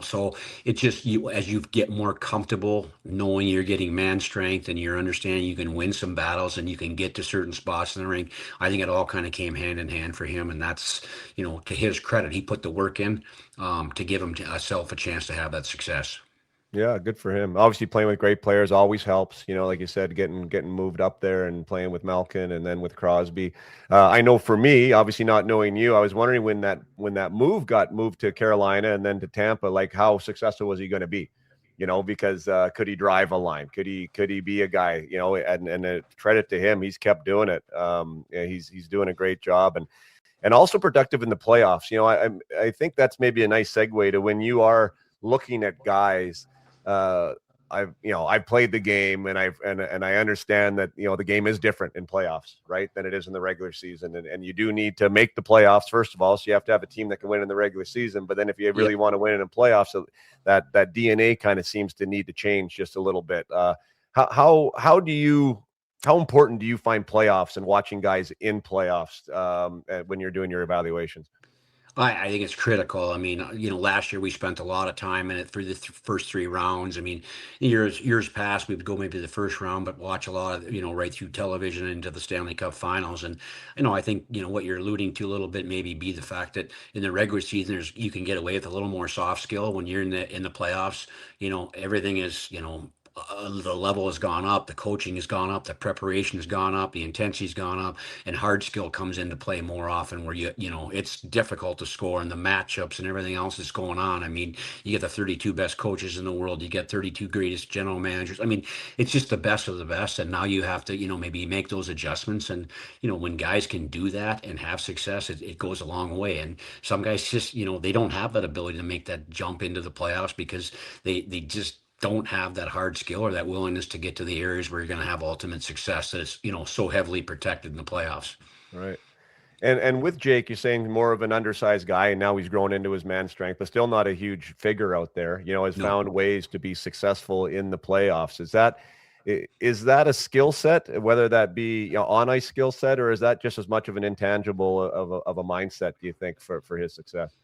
so it's just as you get more comfortable knowing you're getting man strength and you're understanding you can win some battles and you can get to certain spots in the ring. I think it all kind of came hand in hand for him, and that's, to his credit, he put the work in, to give himself a chance to have that success. Yeah, good for him. Obviously, playing with great players always helps. Like you said, getting moved up there and playing with Malkin and then with Crosby. I know for me, obviously not knowing you, I was wondering when that move got moved to Carolina and then to Tampa, like how successful was he going to be? Because could he drive a line? Could he be a guy? And credit to him, he's kept doing it. Yeah, he's doing a great job, and also productive in the playoffs. I think that's maybe a nice segue to when you are looking at guys. I've played the game, and I understand that the game is different in playoffs, right, than it is in the regular season, and you do need to make the playoffs first of all, so you have to have a team that can win in the regular season. But then if you really Yep. want to win in playoffs, so that DNA kind of seems to need to change just a little bit. How important do you find playoffs and watching guys in playoffs when you're doing your evaluations? I think it's critical. I mean, last year we spent a lot of time in it through the first three rounds. I mean, years past, we would go maybe the first round, but watch a lot of, right through television into the Stanley Cup finals. And, I think, what you're alluding to a little bit maybe be the fact that in the regular season, you can get away with a little more soft skill. When you're in the playoffs, everything is, the level has gone up, the coaching has gone up, the preparation has gone up, the intensity's gone up, and hard skill comes into play more often. Where it's difficult to score, and the matchups and everything else that's going on. I mean, you get the 32 best coaches in the world, you get 32 greatest general managers. I mean, it's just the best of the best, and now you have to, maybe make those adjustments. And when guys can do that and have success, it goes a long way. And some guys just, they don't have that ability to make that jump into the playoffs because they just don't have that hard skill or that willingness to get to the areas where you're going to have ultimate success that is, so heavily protected in the playoffs. Right. And with Jake, you're saying more of an undersized guy, and now he's grown into his man strength, but still not a huge figure out there. Has No. found ways to be successful in the playoffs. Is that a skill set, whether that be on ice skill set, or is that just as much of an intangible of a mindset? Do you think for his success?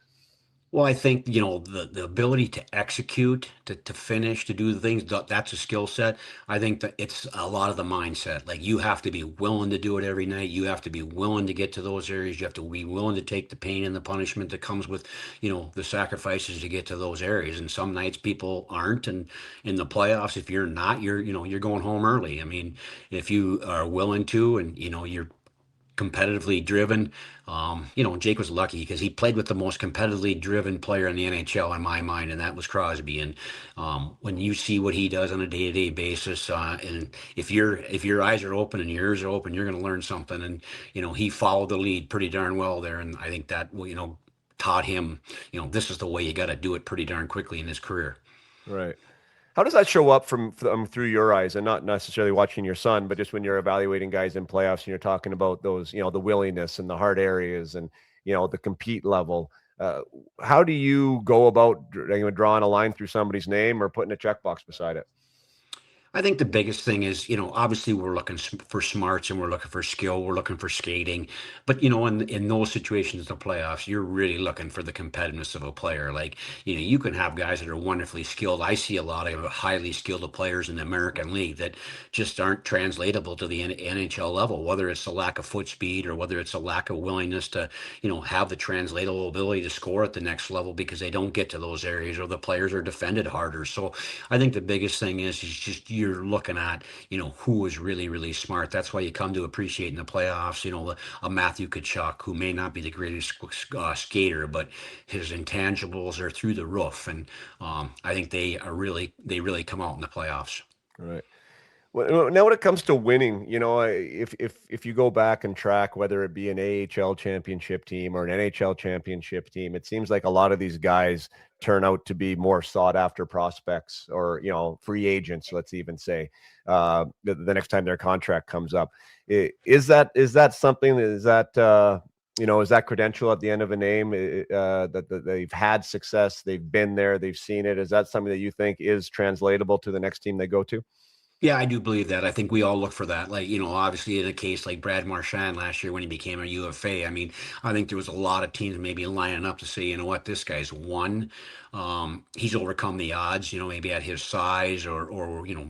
Well, I think, the ability to execute, to finish, to do the things, that's a skill set. I think that it's a lot of the mindset. Like you have to be willing to do it every night. You have to be willing to get to those areas. You have to be willing to take the pain and the punishment that comes with, the sacrifices to get to those areas. And some nights people aren't. And in the playoffs, if you're not, you're going home early. I mean, if you are willing to, and, you're competitively driven. Jake was lucky because he played with the most competitively driven player in the NHL in my mind, and that was Crosby. And when you see what he does on a day-to-day basis, and if your eyes are open and your ears are open, you're going to learn something. And he followed the lead pretty darn well there, and I think that taught him, this is the way you got to do it pretty darn quickly in his career. Right. How does that show up from through your eyes, and not necessarily watching your son, but just when you're evaluating guys in playoffs and you're talking about those, the willingness and the hard areas and, the compete level? How do you go about drawing a line through somebody's name or putting a checkbox beside it? I think the biggest thing is, obviously we're looking for smarts and we're looking for skill, we're looking for skating. But, in those situations, the playoffs, you're really looking for the competitiveness of a player. Like, you can have guys that are wonderfully skilled. I see a lot of highly skilled players in the American League that just aren't translatable to the NHL level, whether it's a lack of foot speed or whether it's a lack of willingness to, have the translatable ability to score at the next level because they don't get to those areas or the players are defended harder. So I think the biggest thing is just you're looking at, who is really, really smart. That's why you come to appreciate in the playoffs, a Matthew Tkachuk, who may not be the greatest skater, but his intangibles are through the roof. And I think they really come out in the playoffs. Right. Well, now when it comes to winning, if you go back and track whether it be an AHL championship team or an NHL championship team, it seems like a lot of these guys turn out to be more sought after prospects or, free agents, let's even say, the next time their contract comes up. Is that something, is that credential at the end of a name, that they've had success, they've been there, they've seen it? Is that something that you think is translatable to the next team they go to? Yeah, I do believe that. I think we all look for that. Like, obviously in a case like Brad Marchand last year when he became a UFA, I mean, I think there was a lot of teams maybe lining up to say, you know what, this guy's won. He's overcome the odds, maybe at his size or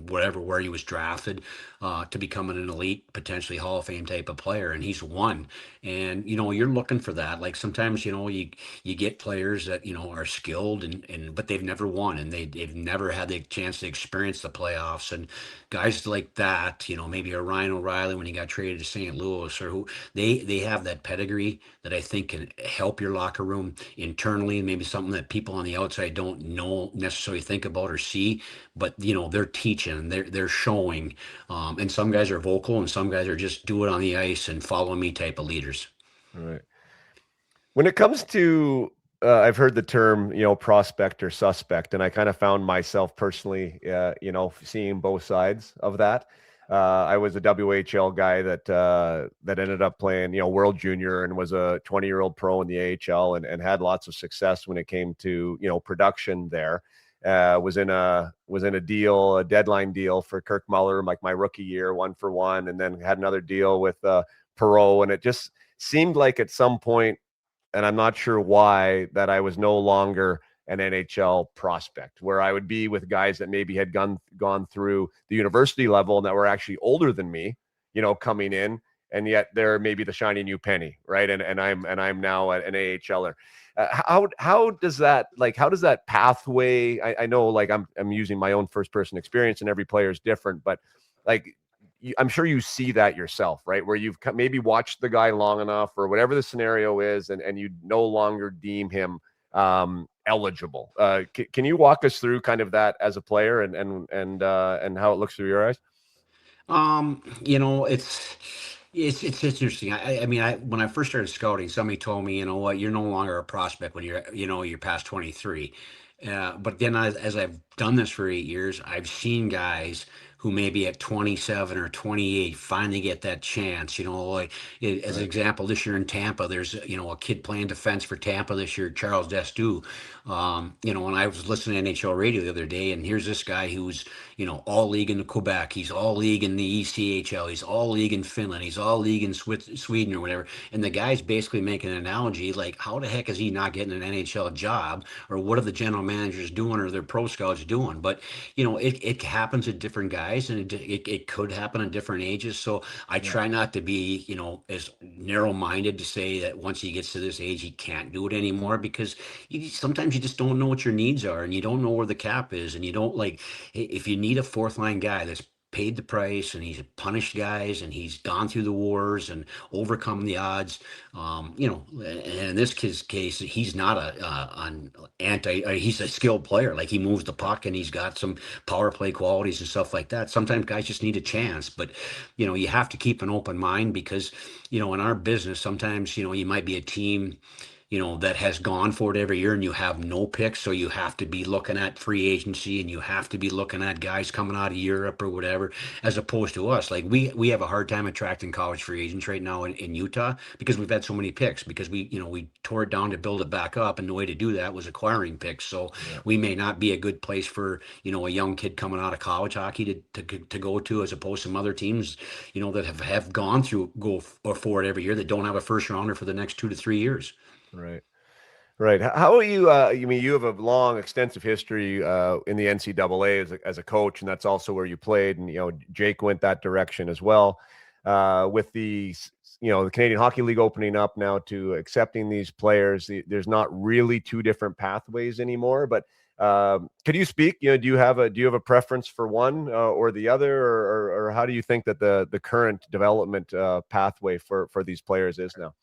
whatever, where he was drafted to become an elite, potentially Hall of Fame type of player. And he's won. And, you're looking for that. Like sometimes, you get players that, are skilled but they've never won and they've never had the chance to experience the playoffs. And guys like that, maybe a Ryan O'Reilly when he got traded to St. Louis, or who they have that pedigree that I think can help your locker room internally, maybe something that people on the outside don't know necessarily think about or see, but they're teaching, they're showing, and some guys are vocal and some guys are just do it on the ice and follow me type of leaders. All right. When it comes to, I've heard the term, prospect or suspect, and I kind of found myself personally, seeing both sides of that. I was a WHL guy that ended up playing, World Junior, and was a 20-year-old pro in the AHL and had lots of success when it came to, production there. Was in a deal, a deadline deal for Kirk Muller, like my rookie year, 1-for-1, and then had another deal with Perot, and it just seemed like at some point and I'm not sure why, that I was no longer an NHL prospect, where I would be with guys that maybe had gone through the university level and that were actually older than me, coming in, and yet they're maybe the shiny new penny, right? And I'm now an AHLer. How does that pathway? I know, like, I'm using my own first person experience, and every player is different, but like, I'm sure you see that yourself, right? Where you've maybe watched the guy long enough, or whatever the scenario is, and you no longer deem him eligible. Can you walk us through kind of that as a player, and how it looks through your eyes? It's interesting. I mean, when I first started scouting, somebody told me, you know what, you're no longer a prospect when you're past 23. But then as I've done this for 8 years, I've seen guys who maybe at 27 or 28 finally get that chance. Like as an Right. example, this year in Tampa, there's a kid playing defense for Tampa this year, Charles Destu. And I was listening to NHL radio the other day, and here's this guy who's all league in Quebec. He's all league in the ECHL. He's all league in Finland. He's all league in Sweden or whatever. And the guy's basically making an analogy like, how the heck is he not getting an NHL job? Or what are the general managers doing or their pro scouts doing? But, it happens at different guys, and it could happen at different ages. So I Yeah. try not to be, as narrow minded to say that once he gets to this age, he can't do it anymore, because sometimes you just don't know what your needs are, and you don't know where the cap is, and you don't like, if you need a fourth line guy that's paid the price and he's punished guys and he's gone through the wars and overcome the odds, and in this kid's case, he's not an he's a skilled player. Like, he moves the puck and he's got some power play qualities and stuff like that. Sometimes guys just need a chance, but you have to keep an open mind, because in our business, sometimes you might be a team that has gone for it every year, and you have no picks. So you have to be looking at free agency, and you have to be looking at guys coming out of Europe or whatever, as opposed to us. Like, we have a hard time attracting college free agents right now in Utah, because we've had so many picks, because we tore it down to build it back up. And the way to do that was acquiring picks. So Yeah. we may not be a good place for, a young kid coming out of college hockey to go to, as opposed to some other teams, that have gone through or for it every year, that don't have a first rounder for the next 2 to 3 years. Right. Right. How are you? You mean, you have a long, extensive history in the NCAA as a coach, and that's also where you played. And Jake went that direction as well. With the Canadian Hockey League opening up now to accepting these players, there's not really two different pathways anymore. But could you speak? Do you have a preference for one or the other, or how do you think that the current development pathway for these players is now?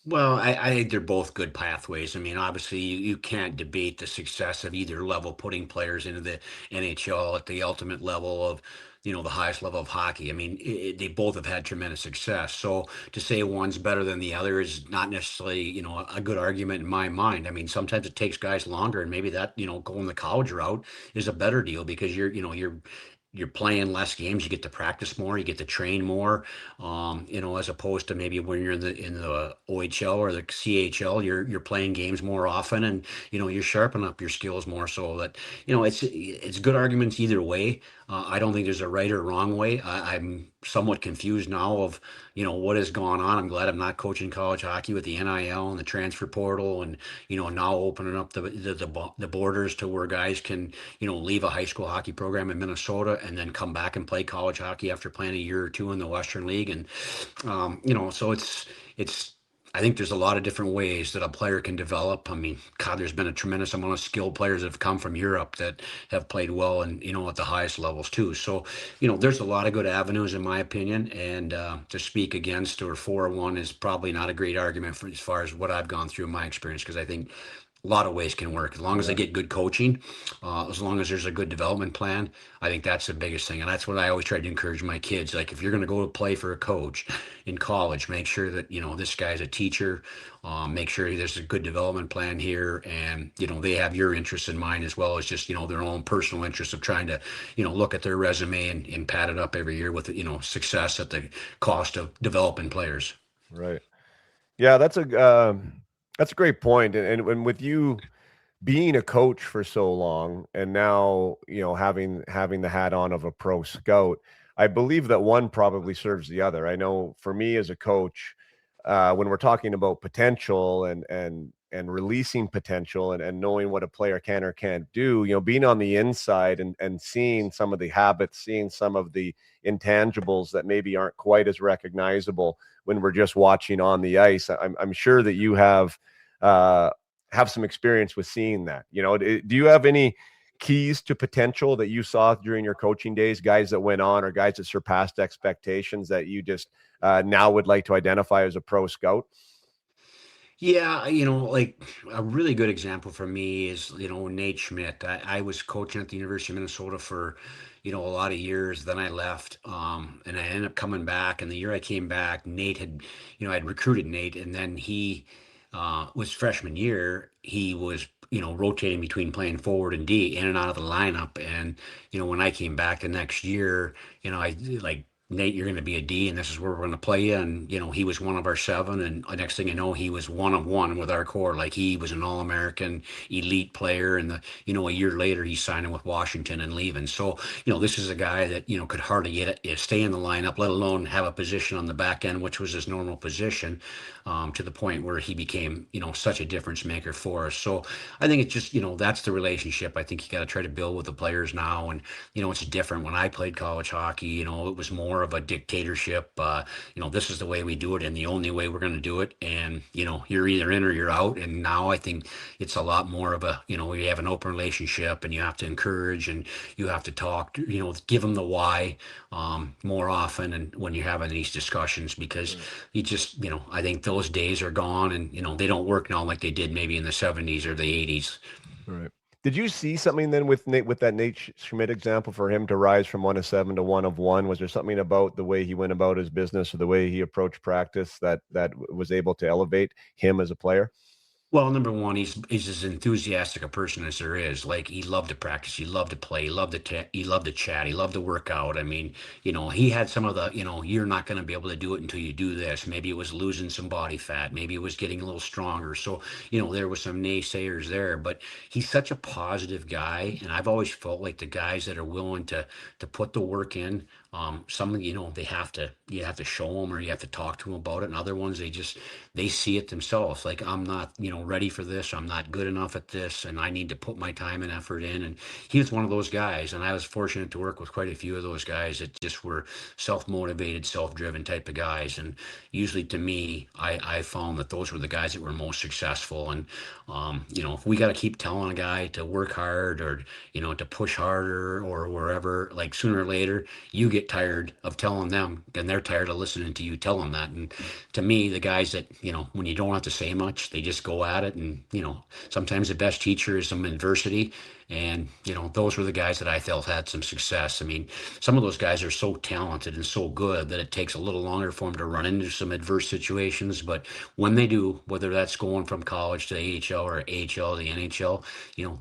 Well, I think they're both good pathways. I mean, obviously, you can't debate the success of either level, putting players into the NHL at the ultimate level of, the highest level of hockey. I mean, they both have had tremendous success. So to say one's better than the other is not necessarily, a good argument in my mind. I mean, sometimes it takes guys longer, and maybe that, going the college route is a better deal, because you're playing less games, you get to practice more, you get to train more, as opposed to maybe when you're in the OHL or the CHL, you're playing games more often, and you're sharpening up your skills more. So that it's good arguments either way. I don't think there's a right or wrong way. I'm somewhat confused now of what has gone on. I'm glad I'm not coaching college hockey with the NIL and the transfer portal, and now opening up the borders to where guys can leave a high school hockey program in Minnesota and then come back and play college hockey after playing a year or two in the Western League. And so it's I think there's a lot of different ways that a player can develop. I mean, God, there's been a tremendous amount of skilled players that have come from Europe that have played well, and at the highest levels too. So there's a lot of good avenues in my opinion, and to speak against or for one is probably not a great argument for as far as what I've gone through in my experience, because I think a lot of ways can work as long as they Yeah. get good coaching, as long as there's a good development plan. I think that's the biggest thing, and that's what I always try to encourage my kids. Like, if you're going to go to play for a coach in college, make sure that this guy's a teacher. Make sure there's a good development plan here, and they have your interests in mind, as well as just their own personal interests of trying to look at their resume and pad it up every year with success at the cost of developing players. Right. Yeah, that's a great point. And with you being a coach for so long, and now having the hat on of a pro scout, I believe that one probably serves the other. I know for me as a coach, when we're talking about potential and releasing potential and knowing what a player can or can't do, being on the inside and seeing some of the habits, seeing some of the intangibles that maybe aren't quite as recognizable when we're just watching on the ice. I'm sure that you have some experience with seeing that. Do you have any keys to potential that you saw during your coaching days, guys that went on or guys that surpassed expectations that you just now would like to identify as a pro scout? Yeah, like a really good example for me is, Nate Schmidt. I was coaching at the University of Minnesota for, a lot of years. Then I left, and I ended up coming back. And the year I came back, Nate had, I'd recruited Nate, and then he was freshman year. He was, rotating between playing forward and D, in and out of the lineup. And, when I came back the next year, I like Nate, you're going to be a D, and this is where we're going to play you. And he was one of our seven, and the next thing you know, he was one of one with our core. Like he was an All-American, elite player, and a year later, he's signing with Washington and leaving. So this is a guy that could hardly stay in the lineup, let alone have a position on the back end, which was his normal position, to the point where he became such a difference maker for us. So I think it's just that's the relationship. I think you got to try to build with the players now, and it's different. When I played college hockey, it was more of a dictatorship. This is the way we do it and the only way we're going to do it. And, you're either in or you're out. And now I think it's a lot more of a, we have an open relationship, and you have to encourage and you have to talk, give them the why more often. And when you're having these discussions, because Right. you just, I think those days are gone, and, they don't work now like they did maybe in the 70s or the 80s. Right. Did you see something then with Nate, with that Nate Schmidt example, for him to rise from one of seven to one of one? Was there something about the way he went about his business or the way he approached practice that was able to elevate him as a player? Well, number one, he's as enthusiastic a person as there is. Like he loved to practice, he loved to play, he loved to chat, he loved to work out. I mean, he had some of the, you're not going to be able to do it until you do this. Maybe it was losing some body fat, maybe it was getting a little stronger. So, there was some naysayers there, but he's such a positive guy, and I've always felt like the guys that are willing to put the work in, some, you have to show them or you have to talk to them about it, and other ones they see it themselves. Like I'm not, ready for this. I'm not good enough at this, and I need to put my time and effort in. And he was one of those guys, and I was fortunate to work with quite a few of those guys that just were self-motivated, self-driven type of guys. And usually, to me, I found that those were the guys that were most successful. And if we got to keep telling a guy to work hard or to push harder or wherever, like sooner or later, you get tired of telling them, and they're tired of listening to you tell them that. And to me, the guys that, when you don't have to say much, they just go at it. And, sometimes the best teacher is some adversity. And, those were the guys that I felt had some success. I mean, some of those guys are so talented and so good that it takes a little longer for them to run into some adverse situations. But when they do, whether that's going from college to AHL or AHL to the NHL,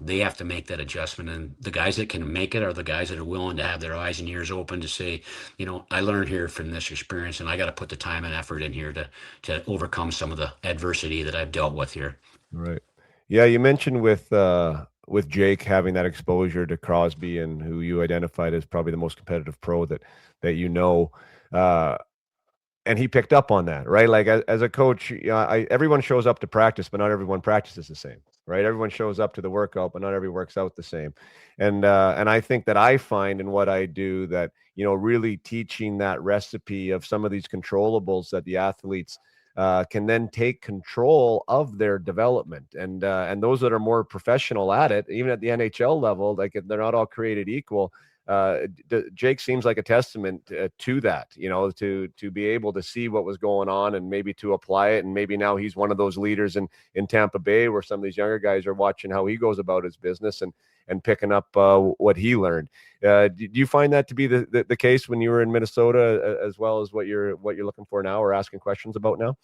they have to make that adjustment. And the guys that can make it are the guys that are willing to have their eyes and ears open to say, I learned here from this experience, and I got to put the time and effort in here to overcome some of the adversity that I've dealt with here. Right. Yeah, you mentioned with Jake having that exposure to Crosby and who you identified as probably the most competitive pro that you know. Uh, and he picked up on that, right? Like as a coach, everyone shows up to practice, but not everyone practices the same, right? Everyone shows up to the workout, but not everyone works out the same. And I think that I find in what I do that really teaching that recipe of some of these controllables that the athletes can then take control of their development, and those that are more professional at it, even at the NHL level, like they're not all created equal. Jake seems like a testament to that, to be able to see what was going on and maybe to apply it. And maybe now he's one of those leaders in Tampa Bay where some of these younger guys are watching how he goes about his business and picking up what he learned. Do you find that to be the case when you were in Minnesota, as well as what you're looking for now or asking questions about now?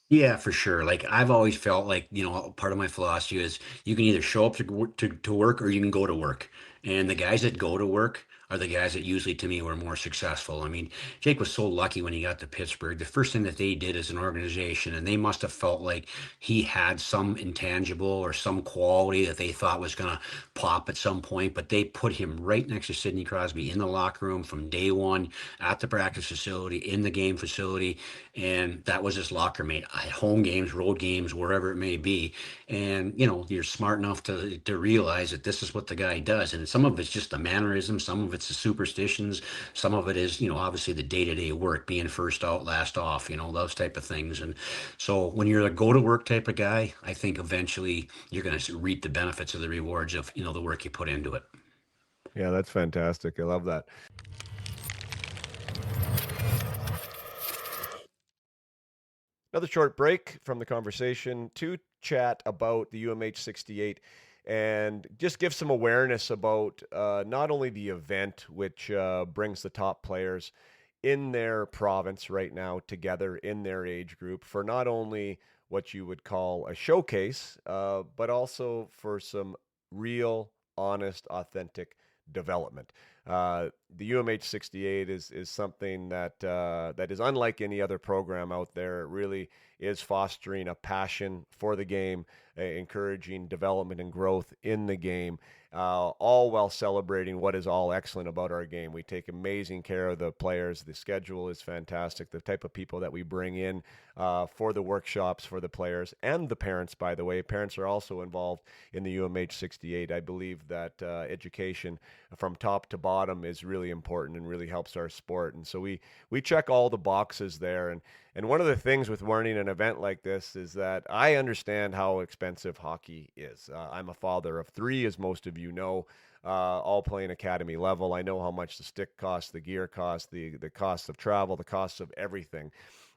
Yeah, for sure. Like I've always felt like, part of my philosophy is you can either show up to work or you can go to work. And the guys that go to work are the guys that usually to me were more successful. I mean, Jake was so lucky when he got to Pittsburgh. The first thing that they did as an organization, and they must have felt like he had some intangible or some quality that they thought was going to pop at some point, but they put him right next to Sidney Crosby in the locker room from day one, at the practice facility, in the game facility, and that was his locker mate at home games, road games, wherever it may be. And you're smart enough to realize that this is what the guy does, and some of it's just the mannerism, some of it's the superstitions, some of it is obviously the day-to-day work, being first out last off, those type of things. And so when you're a go to work type of guy, I think eventually you're going to reap the benefits of the rewards of the work you put into it. Yeah, that's fantastic. I love that. Another short break from the conversation to chat about the UMH 68 and just give some awareness about not only the event, which brings the top players in their province right now together in their age group for not only what you would call a showcase, but also for some real, honest, authentic development. The UMH 68 is something that is unlike any other program out there. It really is fostering a passion for the game, encouraging development and growth in the game, all while celebrating what is all excellent about our game. We take amazing care of the players. The schedule is fantastic. The type of people that we bring in for the workshops for the players and the parents, by the way. Parents are also involved in the UMH 68. I believe that education from top to bottom is really important and really helps our sport. And so we check all the boxes there. And one of the things with running an event like this is that I understand how expensive hockey is. I'm a father of three, as most of you know, all playing academy level. I know how much the stick costs, the gear costs, the cost of travel, the cost of everything.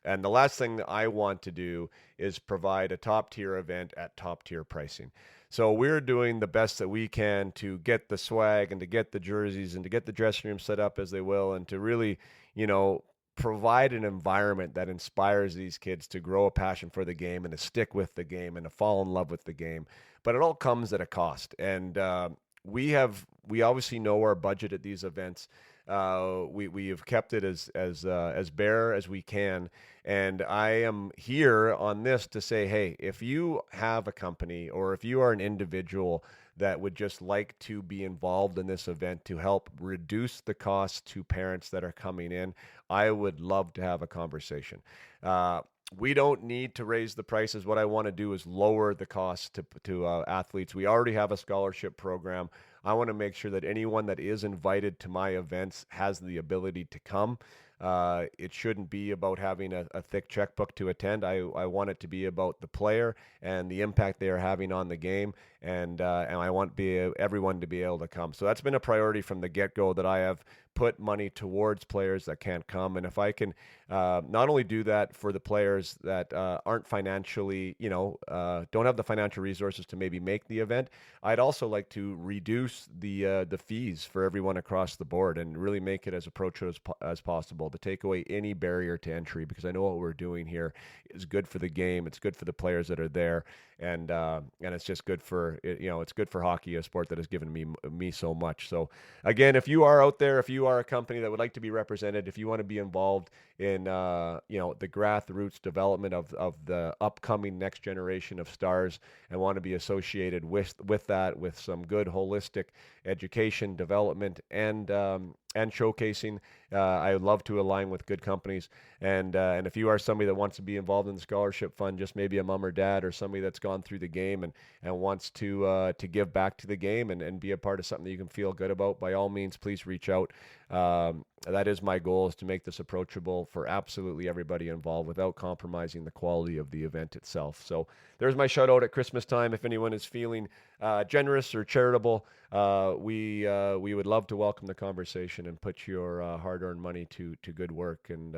And the last thing that I want to do is provide a top tier event at top tier pricing. So we're doing the best that we can to get the swag and to get the jerseys and to get the dressing room set up as they will, and to really, provide an environment that inspires these kids to grow a passion for the game and to stick with the game and to fall in love with the game. But it all comes at a cost. And we obviously know our budget at these events. We have kept it as bare as we can, and I am here on this to say, hey, if you have a company or if you are an individual that would just like to be involved in this event to help reduce the costs to parents that are coming in, I would love to have a conversation. We don't need to raise the prices. What I want to do is lower the costs to athletes. We already have a scholarship program. I want to make sure that anyone that is invited to my events has the ability to come. It shouldn't be about having a thick checkbook to attend. I want it to be about the player and the impact they are having on the game, and I want everyone to be able to come. So that's been a priority from the get-go, that I have put money towards players that can't come. And if I can not only do that for the players that aren't financially, don't have the financial resources to maybe make the event, I'd also like to reduce the fees for everyone across the board and really make it as approachable as possible, to take away any barrier to entry, because I know what we're doing here is good for the game. It's good for the players that are there, and it's just good for it's good for hockey, a sport that has given me so much. So again, if you are out there, if you are a company that would like to be represented, if you want to be involved in the grassroots development of the upcoming next generation of stars, and want to be associated with that, with some good holistic education, development, and showcasing, I would love to align with good companies. And if you are somebody that wants to be involved in the scholarship fund, just maybe a mom or dad or somebody that's gone through the game and wants to give back to the game and be a part of something that you can feel good about, by all means, please reach out. That is my goal, is to make this approachable for absolutely everybody involved without compromising the quality of the event itself. So there's my shout out at Christmas time. If anyone is feeling generous or charitable, we would love to welcome the conversation and put your hard-earned money to good work and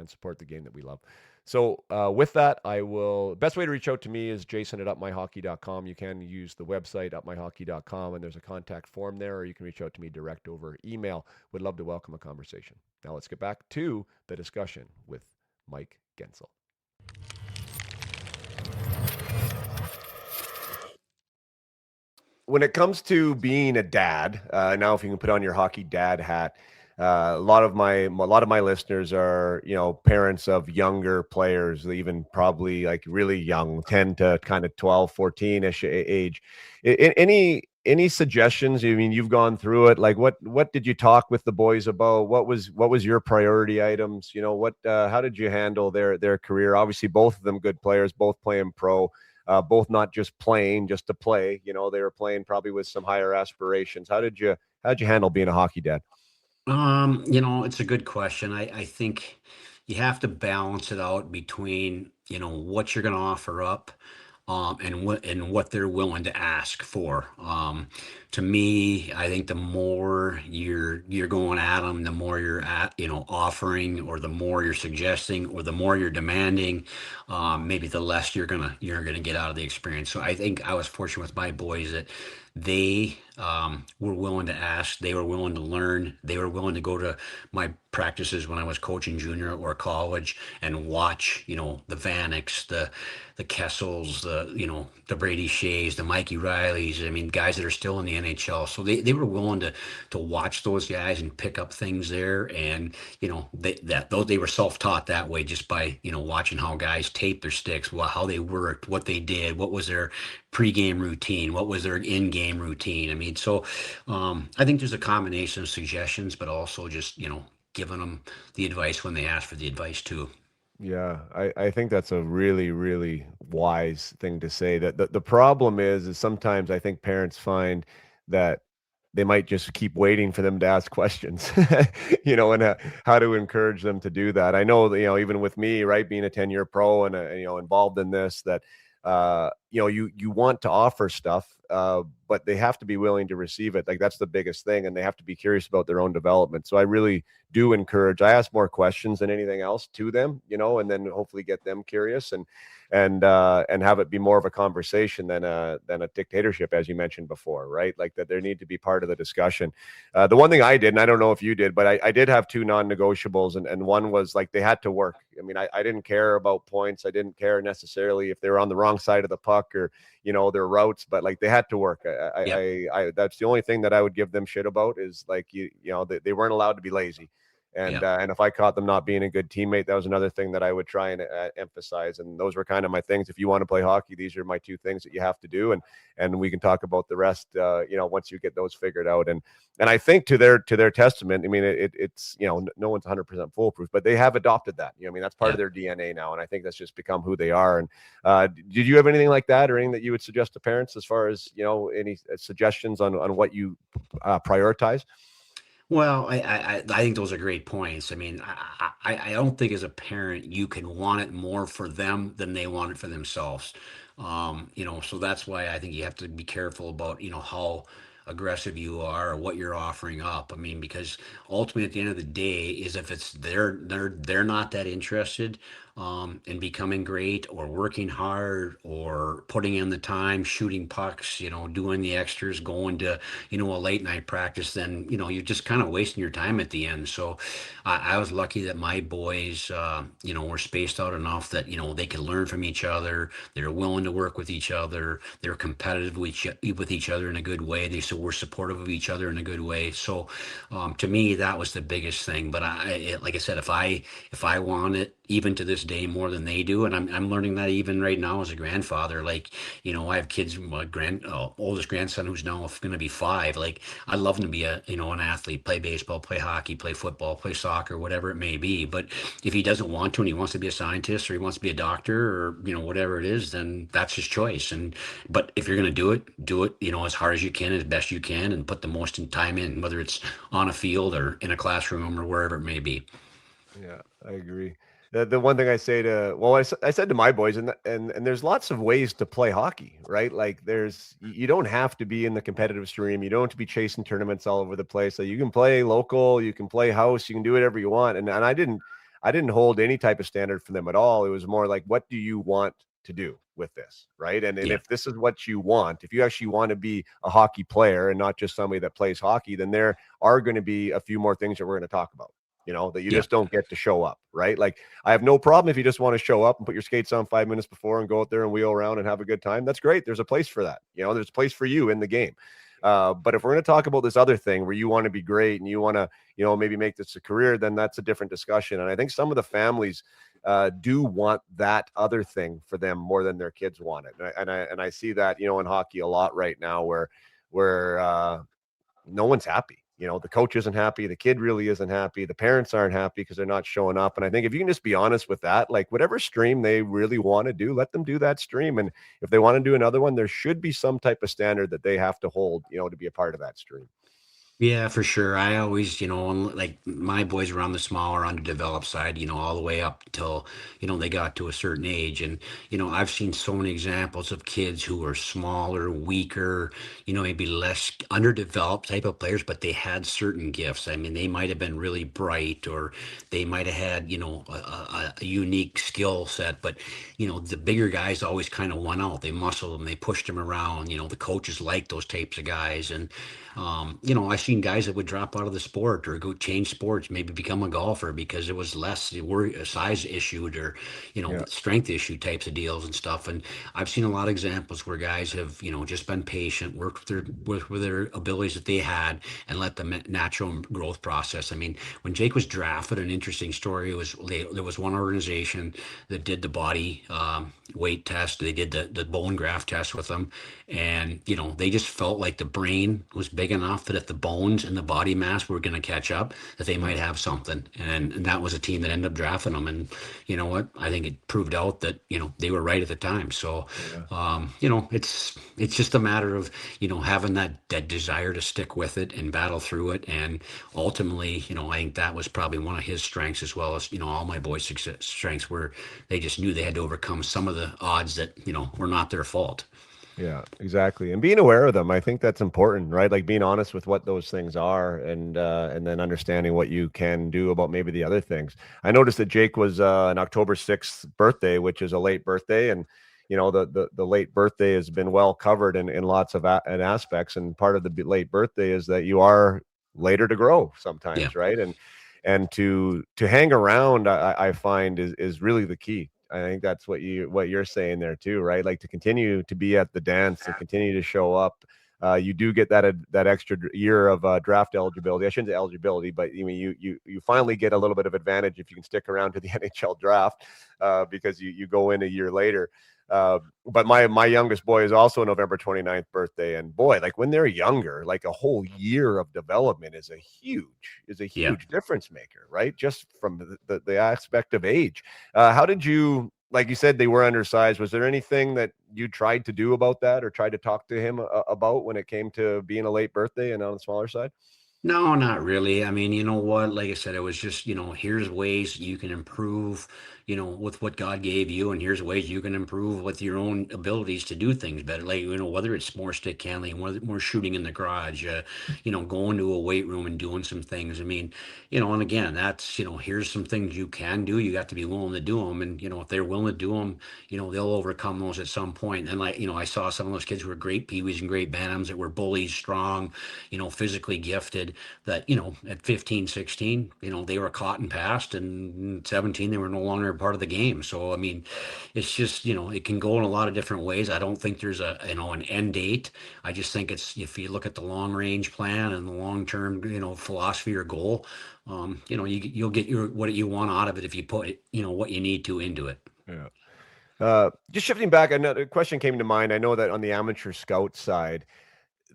support the game that we love. So with that, best way to reach out to me is jason@upmyhockey.com. You can use the website upmyhockey.com, and there's a contact form there, or you can reach out to me direct over email. Would love to welcome a conversation. Now let's get back to the discussion with Mike Gensel. when it comes to being a dad, now if you can put on your hockey dad hat, a lot of my listeners are, parents of younger players, even probably like really young, 10 to kind of 12, 14-ish age. Any suggestions? I mean, you've gone through it. Like what did you talk with the boys about? What was your priority items? How did you handle their career? Obviously both of them good players, both playing pro. Both not just playing just to play. They were playing probably with some higher aspirations. How'd you handle being a hockey dad? It's a good question. I think you have to balance it out between, what you're going to offer up, and what they're willing to ask for. To me, I think the more you're going at them, the more you're offering, or the more you're suggesting, or the more you're demanding, maybe the less you're gonna get out of the experience. So I think I was fortunate with my boys that they were willing to ask, they were willing to learn, they were willing to go to my practices when I was coaching junior or college and watch, the Vaneks, the Kessels, the Brady Shays, the Mikey Rileys. I mean, guys that are still in the NHL. So they were willing to watch those guys and pick up things there. And, they were self-taught that way, just by, watching how guys tape their sticks, how they worked, what they did, what was their pregame routine, what was their in-game routine. I mean, so I think there's a combination of suggestions, but also just, giving them the advice when they ask for the advice too. Yeah, I think that's a really, really wise thing to say. That the problem is sometimes I think parents find that they might just keep waiting for them to ask questions, and how to encourage them to do that. I know that, even with me, right, being a 10-year pro and, involved in this, that, you want to offer stuff, but they have to be willing to receive it. Like that's the biggest thing. And they have to be curious about their own development. So I really do encourage, I ask more questions than anything else to them, and then hopefully get them curious and have it be more of a conversation than a dictatorship, as you mentioned before, right? Like that there need to be part of the discussion. The one thing I did, and I don't know if you did, but I did have two non-negotiables, and one was like they had to work. I mean, I didn't care about points. I didn't care necessarily if they were on the wrong side of the puck or their routes, but like they had to work. Yep. That's the only thing that I would give them shit about, is like they weren't allowed to be lazy. Yep. And if I caught them not being a good teammate, that was another thing that I would try and emphasize. And those were kind of my things. If you want to play hockey, these are my two things that you have to do. And we can talk about the rest, once you get those figured out. And I think to their testament, I mean, it's no one's 100% foolproof, but they have adopted that. I mean, that's part of Yep. their DNA now, and I think that's just become who they are. And did you have anything like that, or anything that you would suggest to parents as far as any suggestions on what you prioritize? Well, I think those are great points. I mean, I don't think as a parent you can want it more for them than they want it for themselves. So that's why I think you have to be careful about, how aggressive you are or what you're offering up. I mean, because ultimately at the end of the day is if it's they're not that interested in becoming great or working hard or putting in the time, shooting pucks, doing the extras, going to, a late night practice, then, you're just kind of wasting your time at the end. So I was lucky that my boys, were spaced out enough that, they could learn from each other. They're willing to work with each other. They're competitive with each other in a good way. They so were supportive of each other in a good way. So to me, that was the biggest thing. But like I said, if I want it, even to this day, more than they do, and I'm learning that even right now as a grandfather. Like, I have kids. My oldest grandson, who's now going to be 5. Like, I love him to be an athlete, play baseball, play hockey, play football, play soccer, whatever it may be. But if he doesn't want to, and he wants to be a scientist, or he wants to be a doctor, or whatever it is, then that's his choice. But if you're going to do it, as hard as you can, as best you can, and put the most in time in, whether it's on a field or in a classroom or wherever it may be. Yeah, I agree. The one thing I say to, well, I said to my boys, and there's lots of ways to play hockey, right? Like you don't have to be in the competitive stream. You don't have to be chasing tournaments all over the place. So you can play local, you can play house, you can do whatever you want. And I didn't hold any type of standard for them at all. It was more like, what do you want to do with this, right? And Yeah. if this is what you want, if you actually want to be a hockey player and not just somebody that plays hockey, then there are going to be a few more things that we're going to talk about. that you Yeah. just don't get to show up, right? Like, I have no problem if you just want to show up and put your skates on 5 minutes before and go out there and wheel around and have a good time. That's great. There's a place for that. There's a place for you in the game. But if we're going to talk about this other thing where you want to be great and you want to, maybe make this a career, then that's a different discussion. And I think some of the families do want that other thing for them more than their kids want it. And I see that, in hockey a lot right now where no one's happy. The coach isn't happy. The kid really isn't happy. The parents aren't happy because they're not showing up. And I think if you can just be honest with that, like whatever stream they really want to do, let them do that stream. And if they want to do another one, there should be some type of standard that they have to hold, to be a part of that stream. Yeah, for sure. I always, like my boys were on the smaller, underdeveloped side, all the way up until, they got to a certain age. And, I've seen so many examples of kids who are smaller, weaker, maybe less underdeveloped type of players, but they had certain gifts. I mean, they might have been really bright or they might have had, a unique skill set, but, the bigger guys always kind of won out. They muscled them, they pushed them around, the coaches liked those types of guys. And, I've seen guys that would drop out of the sport or go change sports, maybe become a golfer because it was less a size issue or, Yeah. strength issue types of deals and stuff. And I've seen a lot of examples where guys have, just been patient, worked with their abilities that they had and let the natural growth process. I mean, when Jake was drafted, an interesting story was there was one organization that did the body weight test. They did the bone graft test with them. And, they just felt like the brain was big enough that if the bones and the body mass were going to catch up, that they might have something. And that was a team that ended up drafting them. And you know what? I think it proved out that, they were right at the time. So, Yeah. it's just a matter of, having that desire to stick with it and battle through it. And ultimately, I think that was probably one of his strengths as well as, all my boys' strengths were they just knew they had to overcome some of the odds that, were not their fault. Yeah, exactly. And being aware of them, I think that's important, right? Like being honest with what those things are and then understanding what you can do about maybe the other things. I noticed that Jake was an October 6th birthday, which is a late birthday. And the late birthday has been well covered in lots of in aspects. And part of the late birthday is that you are later to grow Yeah. sometimes, right? And to hang around, I find is really the key. I think that's what you're saying there too, right? Like to continue to be at the dance and continue to show up. You do get that extra year of draft eligibility. I shouldn't say eligibility, but you finally get a little bit of advantage if you can stick around to the NHL draft because you go in a year later. But my youngest boy is also a November 29th birthday. And boy, like when they're younger, like a whole year of development is a Yeah. huge difference maker, right? Just from the aspect of age. How did you, like you said, they were undersized. Was there anything that you tried to do about that or tried to talk to him about when it came to being a late birthday and on the smaller side? No, not really. I mean, you know what? Like I said, it was just, here's ways you can improve, with what God gave you, and here's ways you can improve with your own abilities to do things better. Like, whether it's more stick handling, whether more shooting in the garage, going to a weight room and doing some things. I mean, and again, that's, here's some things you can do. You got to be willing to do them. And, if they're willing to do them, they'll overcome those at some point. And like, I saw some of those kids who were great peewees and great bantams that were bullies, strong, physically gifted that, at 15, 16, they were caught and passed, and 17, they were no longer a part of the game. So, I mean, it's just, it can go in a lot of different ways. I don't think there's an end date. I just think it's, if you look at the long range plan and the long term, philosophy or goal, you'll get what you want out of it if you put, what you need to into it. Yeah. Just shifting back, another question came to mind. I know that on the amateur scout side,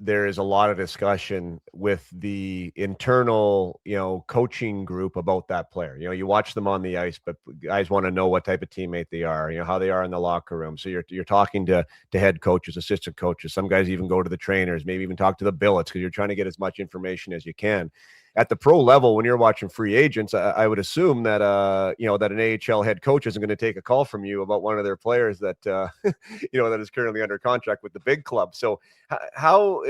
there is a lot of discussion with the internal, coaching group about that player. You watch them on the ice, but guys want to know what type of teammate they are, how they are in the locker room. So you're talking to head coaches, assistant coaches. Some guys even go to the trainers, maybe even talk to the billets because you're trying to get as much information as you can. At the pro level, when you're watching free agents, I would assume that that an AHL head coach isn't going to take a call from you about one of their players that that is currently under contract with the big club. So how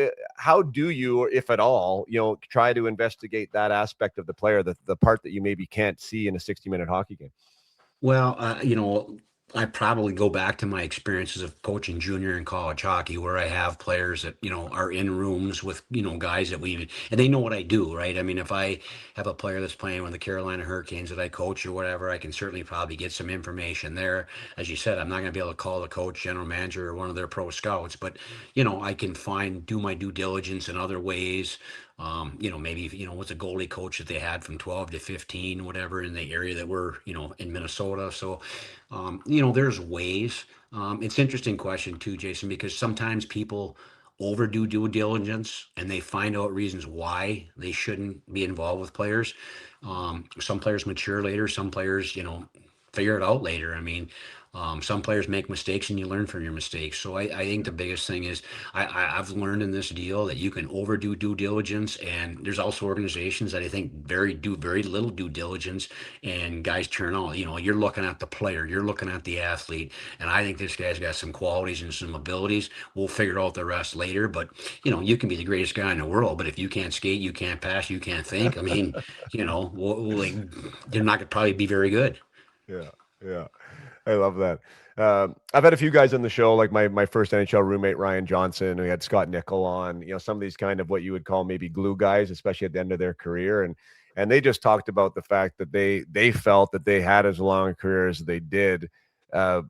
do you, if at all, try to investigate that aspect of the player, the part that you maybe can't see in a 60-minute hockey game? Well, I probably go back to my experiences of coaching junior and college hockey, where I have players that, are in rooms with, guys that and they know what I do, right? I mean, if I have a player that's playing with the Carolina Hurricanes that I coach or whatever, I can certainly probably get some information there. As you said, I'm not going to be able to call the coach, general manager, or one of their pro scouts, but, I can do my due diligence in other ways. Maybe, what's a goalie coach that they had from 12 to 15, whatever, in the area that we're, in Minnesota. So, there's ways. It's an interesting question too, Jason, because sometimes people overdo due diligence and they find out reasons why they shouldn't be involved with players. Some players mature later, some players, figure it out later. I mean, some players make mistakes and you learn from your mistakes. So I think the biggest thing is I've learned in this deal that you can overdo due diligence, and there's also organizations that I think do very little due diligence, and guys turn out. You're looking at the player, you're looking at the athlete, and I think this guy's got some qualities and some abilities. We'll figure out the rest later, but you can be the greatest guy in the world, but if you can't skate, you can't pass, you can't think. I mean, like you're not gonna probably be very good. Yeah, yeah. I love that. I've had a few guys on the show, like my first NHL roommate Ryan Johnson. We had Scott Nickel on. Some of these kind of what you would call maybe glue guys, especially at the end of their career, and they just talked about the fact that they felt that they had as long a career as they did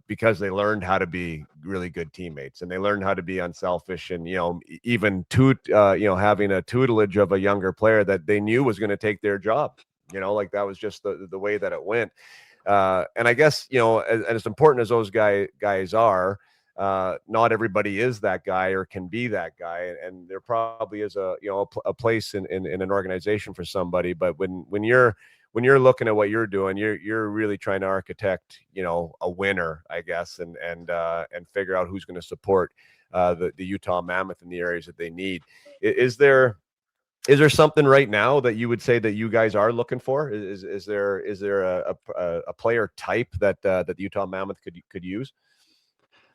because they learned how to be really good teammates and they learned how to be unselfish and even having a tutelage of a younger player that they knew was going to take their job. Like that was just the way that it went. And I guess, as important as those guys are, not everybody is that guy or can be that guy. And there probably is a place in an organization for somebody. But when you're looking at what you're doing, you're really trying to architect, a winner, I guess, and figure out who's going to support the Utah Mammoth in the areas that they need. Is there something right now that you would say that you guys are looking for? Is there a player type that the Utah Mammoth could use?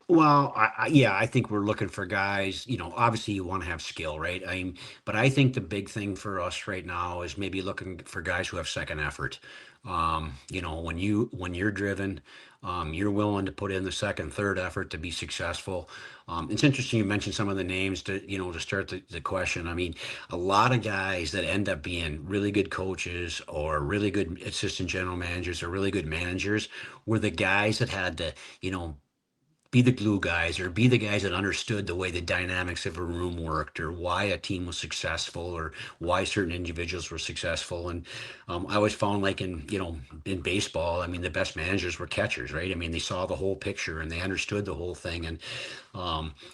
Well, yeah, I think we're looking for guys. Obviously you want to have skill, right? But I think the big thing for us right now is maybe looking for guys who have second effort. When you're driven, you're willing to put in the second, third effort to be successful. It's interesting you mentioned some of the names to start the question. I mean, a lot of guys that end up being really good coaches or really good assistant general managers or really good managers were the guys that had to, be the glue guys or be the guys that understood the way the dynamics of a room worked or why a team was successful or why certain individuals were successful. And I always found, like, in baseball, I mean, the best managers were catchers, right? I mean, they saw the whole picture and they understood the whole thing. And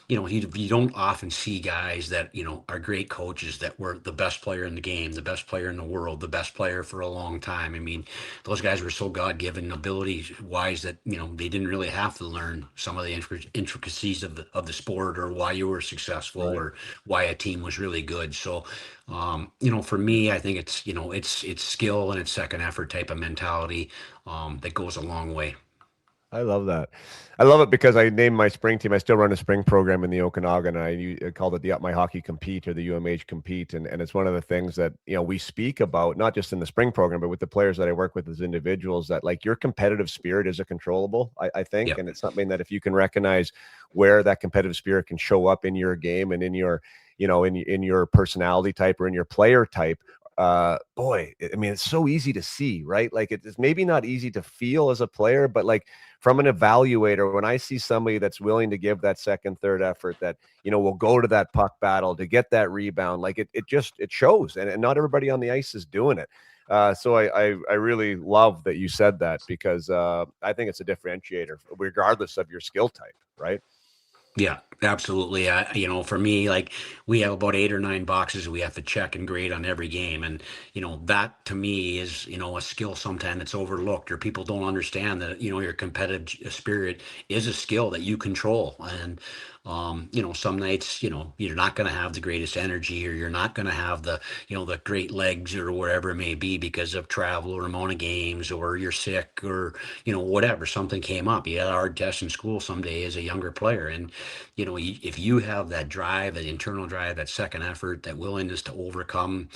you don't often see guys that, are great coaches that were the best player in the game, the best player in the world, the best player for a long time. I mean, those guys were so God-given ability wise that, they didn't really have to learn some of the intricacies of the sport or why you were successful Right. or why a team was really good. So, for me, I think it's skill and it's second effort type of mentality that goes a long way. I love that. I love it because I named my spring team. I still run a spring program in the Okanagan. And I called it the Up My Hockey Compete or the UMH Compete. And it's one of the things that, we speak about, not just in the spring program, but with the players that I work with as individuals, that like your competitive spirit is a controllable, I think. Yep. And it's something that if you can recognize where that competitive spirit can show up in your game and in your, in your personality type or in your player type, boy, I mean, it's so easy to see, right? Like it's maybe not easy to feel as a player, but like from an evaluator, when I see somebody that's willing to give that second, third effort, that, will go to that puck battle to get that rebound, like it shows. And not everybody on the ice is doing it. So I really love that you said that because I think it's a differentiator regardless of your skill type, right? Yeah, absolutely. For me, like, we have about 8 or 9 boxes we have to check and grade on every game, and that to me is a skill sometimes that's overlooked or people don't understand that your competitive spirit is a skill that you control. And some nights you're not going to have the greatest energy or you're not going to have the great legs or wherever it may be because of travel or amount of games or you're sick or whatever, something came up. You had a hard test in school someday as a younger player, and if you have that drive, that internal drive, that second effort, that willingness to overcome,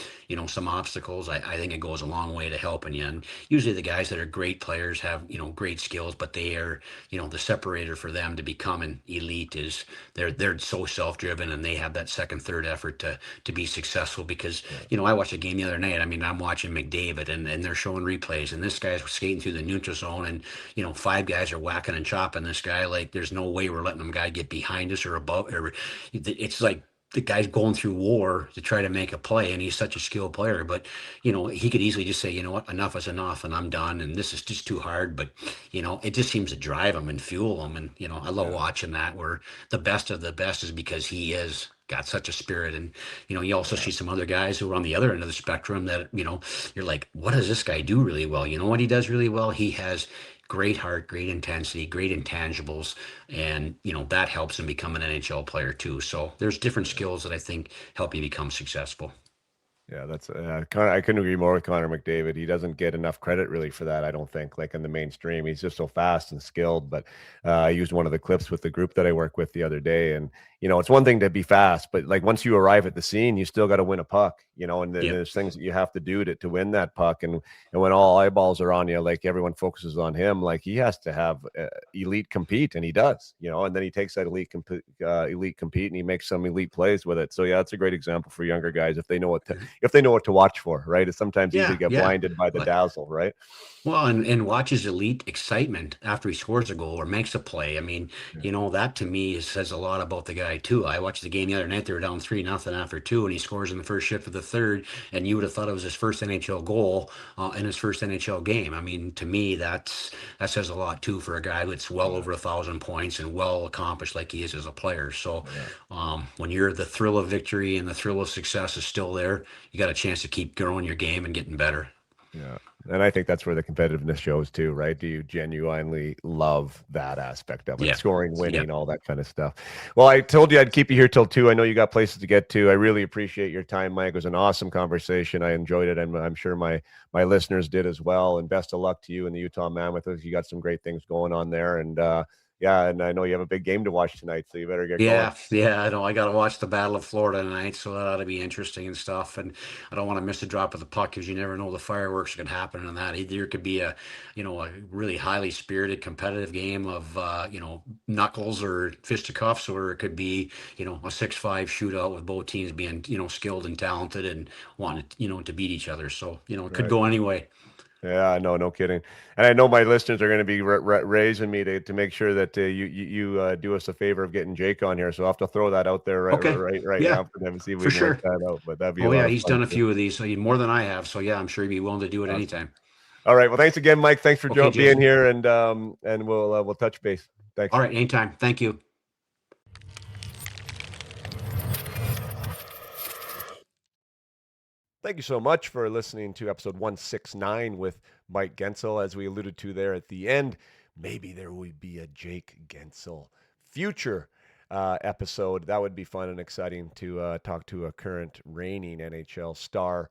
some obstacles, I think it goes a long way to helping you. And usually the guys that are great players have, great skills, but they are, the separator for them to become an elite is they're so self-driven, and they have that second, third effort to be successful. Because, Yeah. I watched a game the other night. I mean, I'm watching McDavid, and they're showing replays, and this guy's skating through the neutral zone, and five guys are whacking and chopping this guy. Like, there's no way we're letting them guy get behind us or above. Or it's like the guy's going through war to try to make a play, and he's such a skilled player. But he could easily just say, you know what, enough is enough, and I'm done, and this is just too hard. But it just seems to drive him and fuel him, and I love Yeah. watching that. Where the best of the best is because he is got such a spirit. And you also Yeah. see some other guys who are on the other end of the spectrum that you're like, what does this guy do really well? You know what he does really well? He has great heart, great intensity, great intangibles, and that helps him become an NHL player too. So there's different skills that I think help you become successful. Yeah, that's I couldn't agree more with Connor McDavid. He doesn't get enough credit really for that, I don't think, like in the mainstream. He's just so fast and skilled. But I used one of the clips with the group that I work with the other day, and it's one thing to be fast, but like once you arrive at the scene, you still got to win a puck, and Yep. there's things that you have to do to win that puck. And when all eyeballs are on you, like everyone focuses on him, like he has to have elite compete, and he does, and then he takes that elite compete, and he makes some elite plays with it. So yeah, it's a great example for younger guys if they know what to watch for, right? It's sometimes easy to Yeah, get yeah. blinded by the But dazzle, right? Well, and watch his elite excitement after he scores a goal or makes a play. I mean, Yeah. that to me says a lot about the guy too. I watched the game the other night. They were down 3-0 after two, and he scores in the first shift of the third. And you would have thought it was his first NHL goal in his first NHL game. I mean, to me, that says a lot too for a guy that's well Yeah. over 1,000 points and well accomplished like he is as a player. So, Yeah. when the thrill of victory and the thrill of success is still there, you got a chance to keep growing your game and getting better. Yeah. And I think that's where the competitiveness shows too, right? Do you genuinely love that aspect of it? Yeah. Scoring, Yeah. winning, all that kind of stuff. Well, I told you I'd keep you here till 2. I know you got places to get to. I really appreciate your time, Mike. It was an awesome conversation. I enjoyed it, and I'm sure my listeners did as well. And best of luck to you in the Utah Mammoth. You got some great things going on there. And yeah, and I know you have a big game to watch tonight, so you better get going. Yeah, I know. I got to watch the Battle of Florida tonight, so that ought to be interesting and stuff. And I don't want to miss a drop of the puck because you never know the fireworks could happen in that. Either it could be a really highly spirited, competitive game of, knuckles or fisticuffs, or it could be, a 6-5 shootout with both teams being, skilled and talented and wanting, to beat each other. So, it could Right. go anyway. Yeah, no kidding. And I know my listeners are going to be raising me to make sure that you do us a favor of getting Jake on here. So I'll have to throw that out there Okay. right Yeah, now for them and see if we for can work sure. that out. But that'd be a Oh lot yeah, of he's fun done a too. few of these, so more than I have. So yeah, I'm sure he'd be willing to do it Awesome. anytime. All right. Well, thanks again, Mike. Thanks for Okay, being Jason. here, and we'll touch base. Thanks. All right, anytime. Thank you. Thank you so much for listening to episode 169 with Mike Gensel. As we alluded to there at the end, maybe there would be a Jake Guentzel future episode. That would be fun and exciting to talk to a current reigning NHL star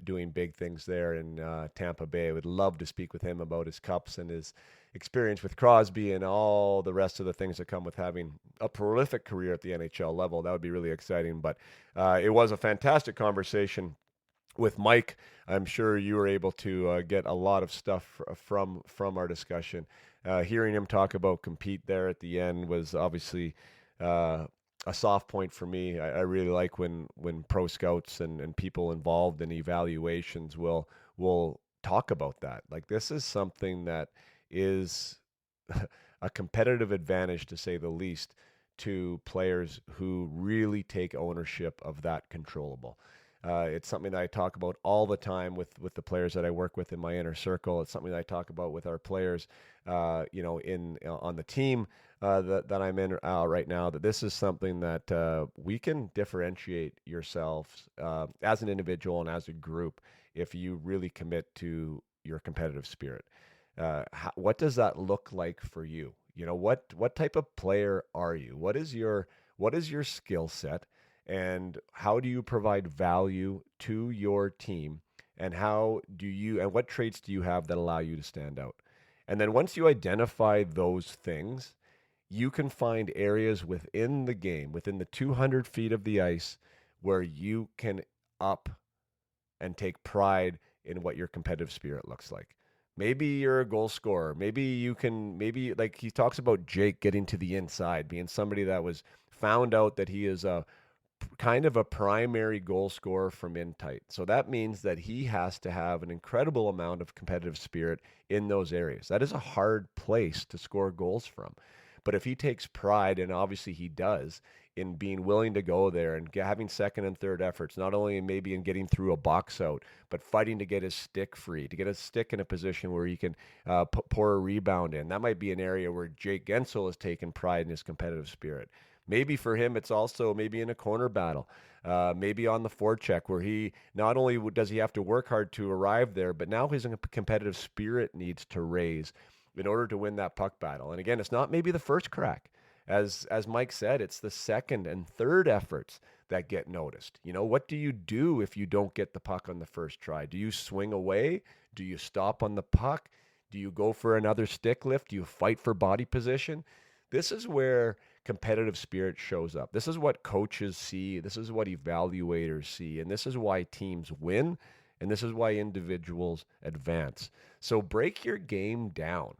doing big things there in Tampa Bay. I would love to speak with him about his cups and his experience with Crosby and all the rest of the things that come with having a prolific career at the NHL level. That would be really exciting. But it was a fantastic conversation with Mike. I'm sure you were able to get a lot of stuff from our discussion. Hearing him talk about compete there at the end was obviously a soft point for me. I really like when pro scouts and people involved in evaluations will talk about that. Like, this is something that is a competitive advantage, to say the least, to players who really take ownership of that controllable. It's something that I talk about all the time with the players that I work with in my inner circle. It's something that I talk about with our players, in on the team that I'm in right now. That this is something that we can differentiate yourselves as an individual and as a group if you really commit to your competitive spirit. What does that look like for you? What type of player are you? What is your skill set? And how do you provide value to your team, and what traits do you have that allow you to stand out? And then once you identify those things, you can find areas within the game, within the 200 feet of the ice, where you can up and take pride in what your competitive spirit looks like. Maybe you're a goal scorer. Maybe you can, maybe like he talks about Jake getting to the inside, being somebody that was found out that he is a kind of a primary goal scorer from in tight. So that means that he has to have an incredible amount of competitive spirit in those areas. That is a hard place to score goals from. But if he takes pride, and obviously he does, in being willing to go there and having second and third efforts, not only maybe in getting through a box out, but fighting to get his stick free, to get his stick in a position where he can pour a rebound in. That might be an area where Jake Guentzel has taken pride in his competitive spirit. Maybe for him, it's also maybe in a corner battle, maybe on the forecheck, where he not only does he have to work hard to arrive there, but now his competitive spirit needs to raise in order to win that puck battle. And again, it's not maybe the first crack. As Mike said, it's the second and third efforts that get noticed. You know, what do you do if you don't get the puck on the first try? Do you swing away? Do you stop on the puck? Do you go for another stick lift? Do you fight for body position? This is where competitive spirit shows up. This is what coaches see. This is what evaluators see. And this is why teams win. And this is why individuals advance. So break your game down.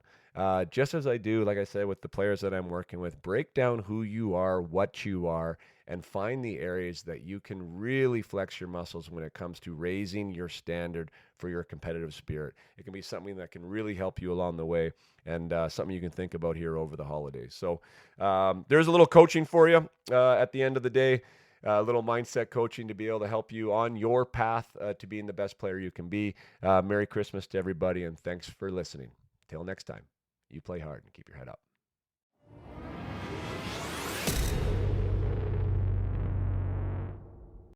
Just as I do, like I said, with the players that I'm working with, break down who you are, what you are, and find the areas that you can really flex your muscles when it comes to raising your standard for your competitive spirit. It can be something that can really help you along the way, and something you can think about here over the holidays. So there's a little coaching for you at the end of the day, a little mindset coaching to be able to help you on your path to being the best player you can be. Merry Christmas to everybody, and thanks for listening. Till next time, you play hard and keep your head up.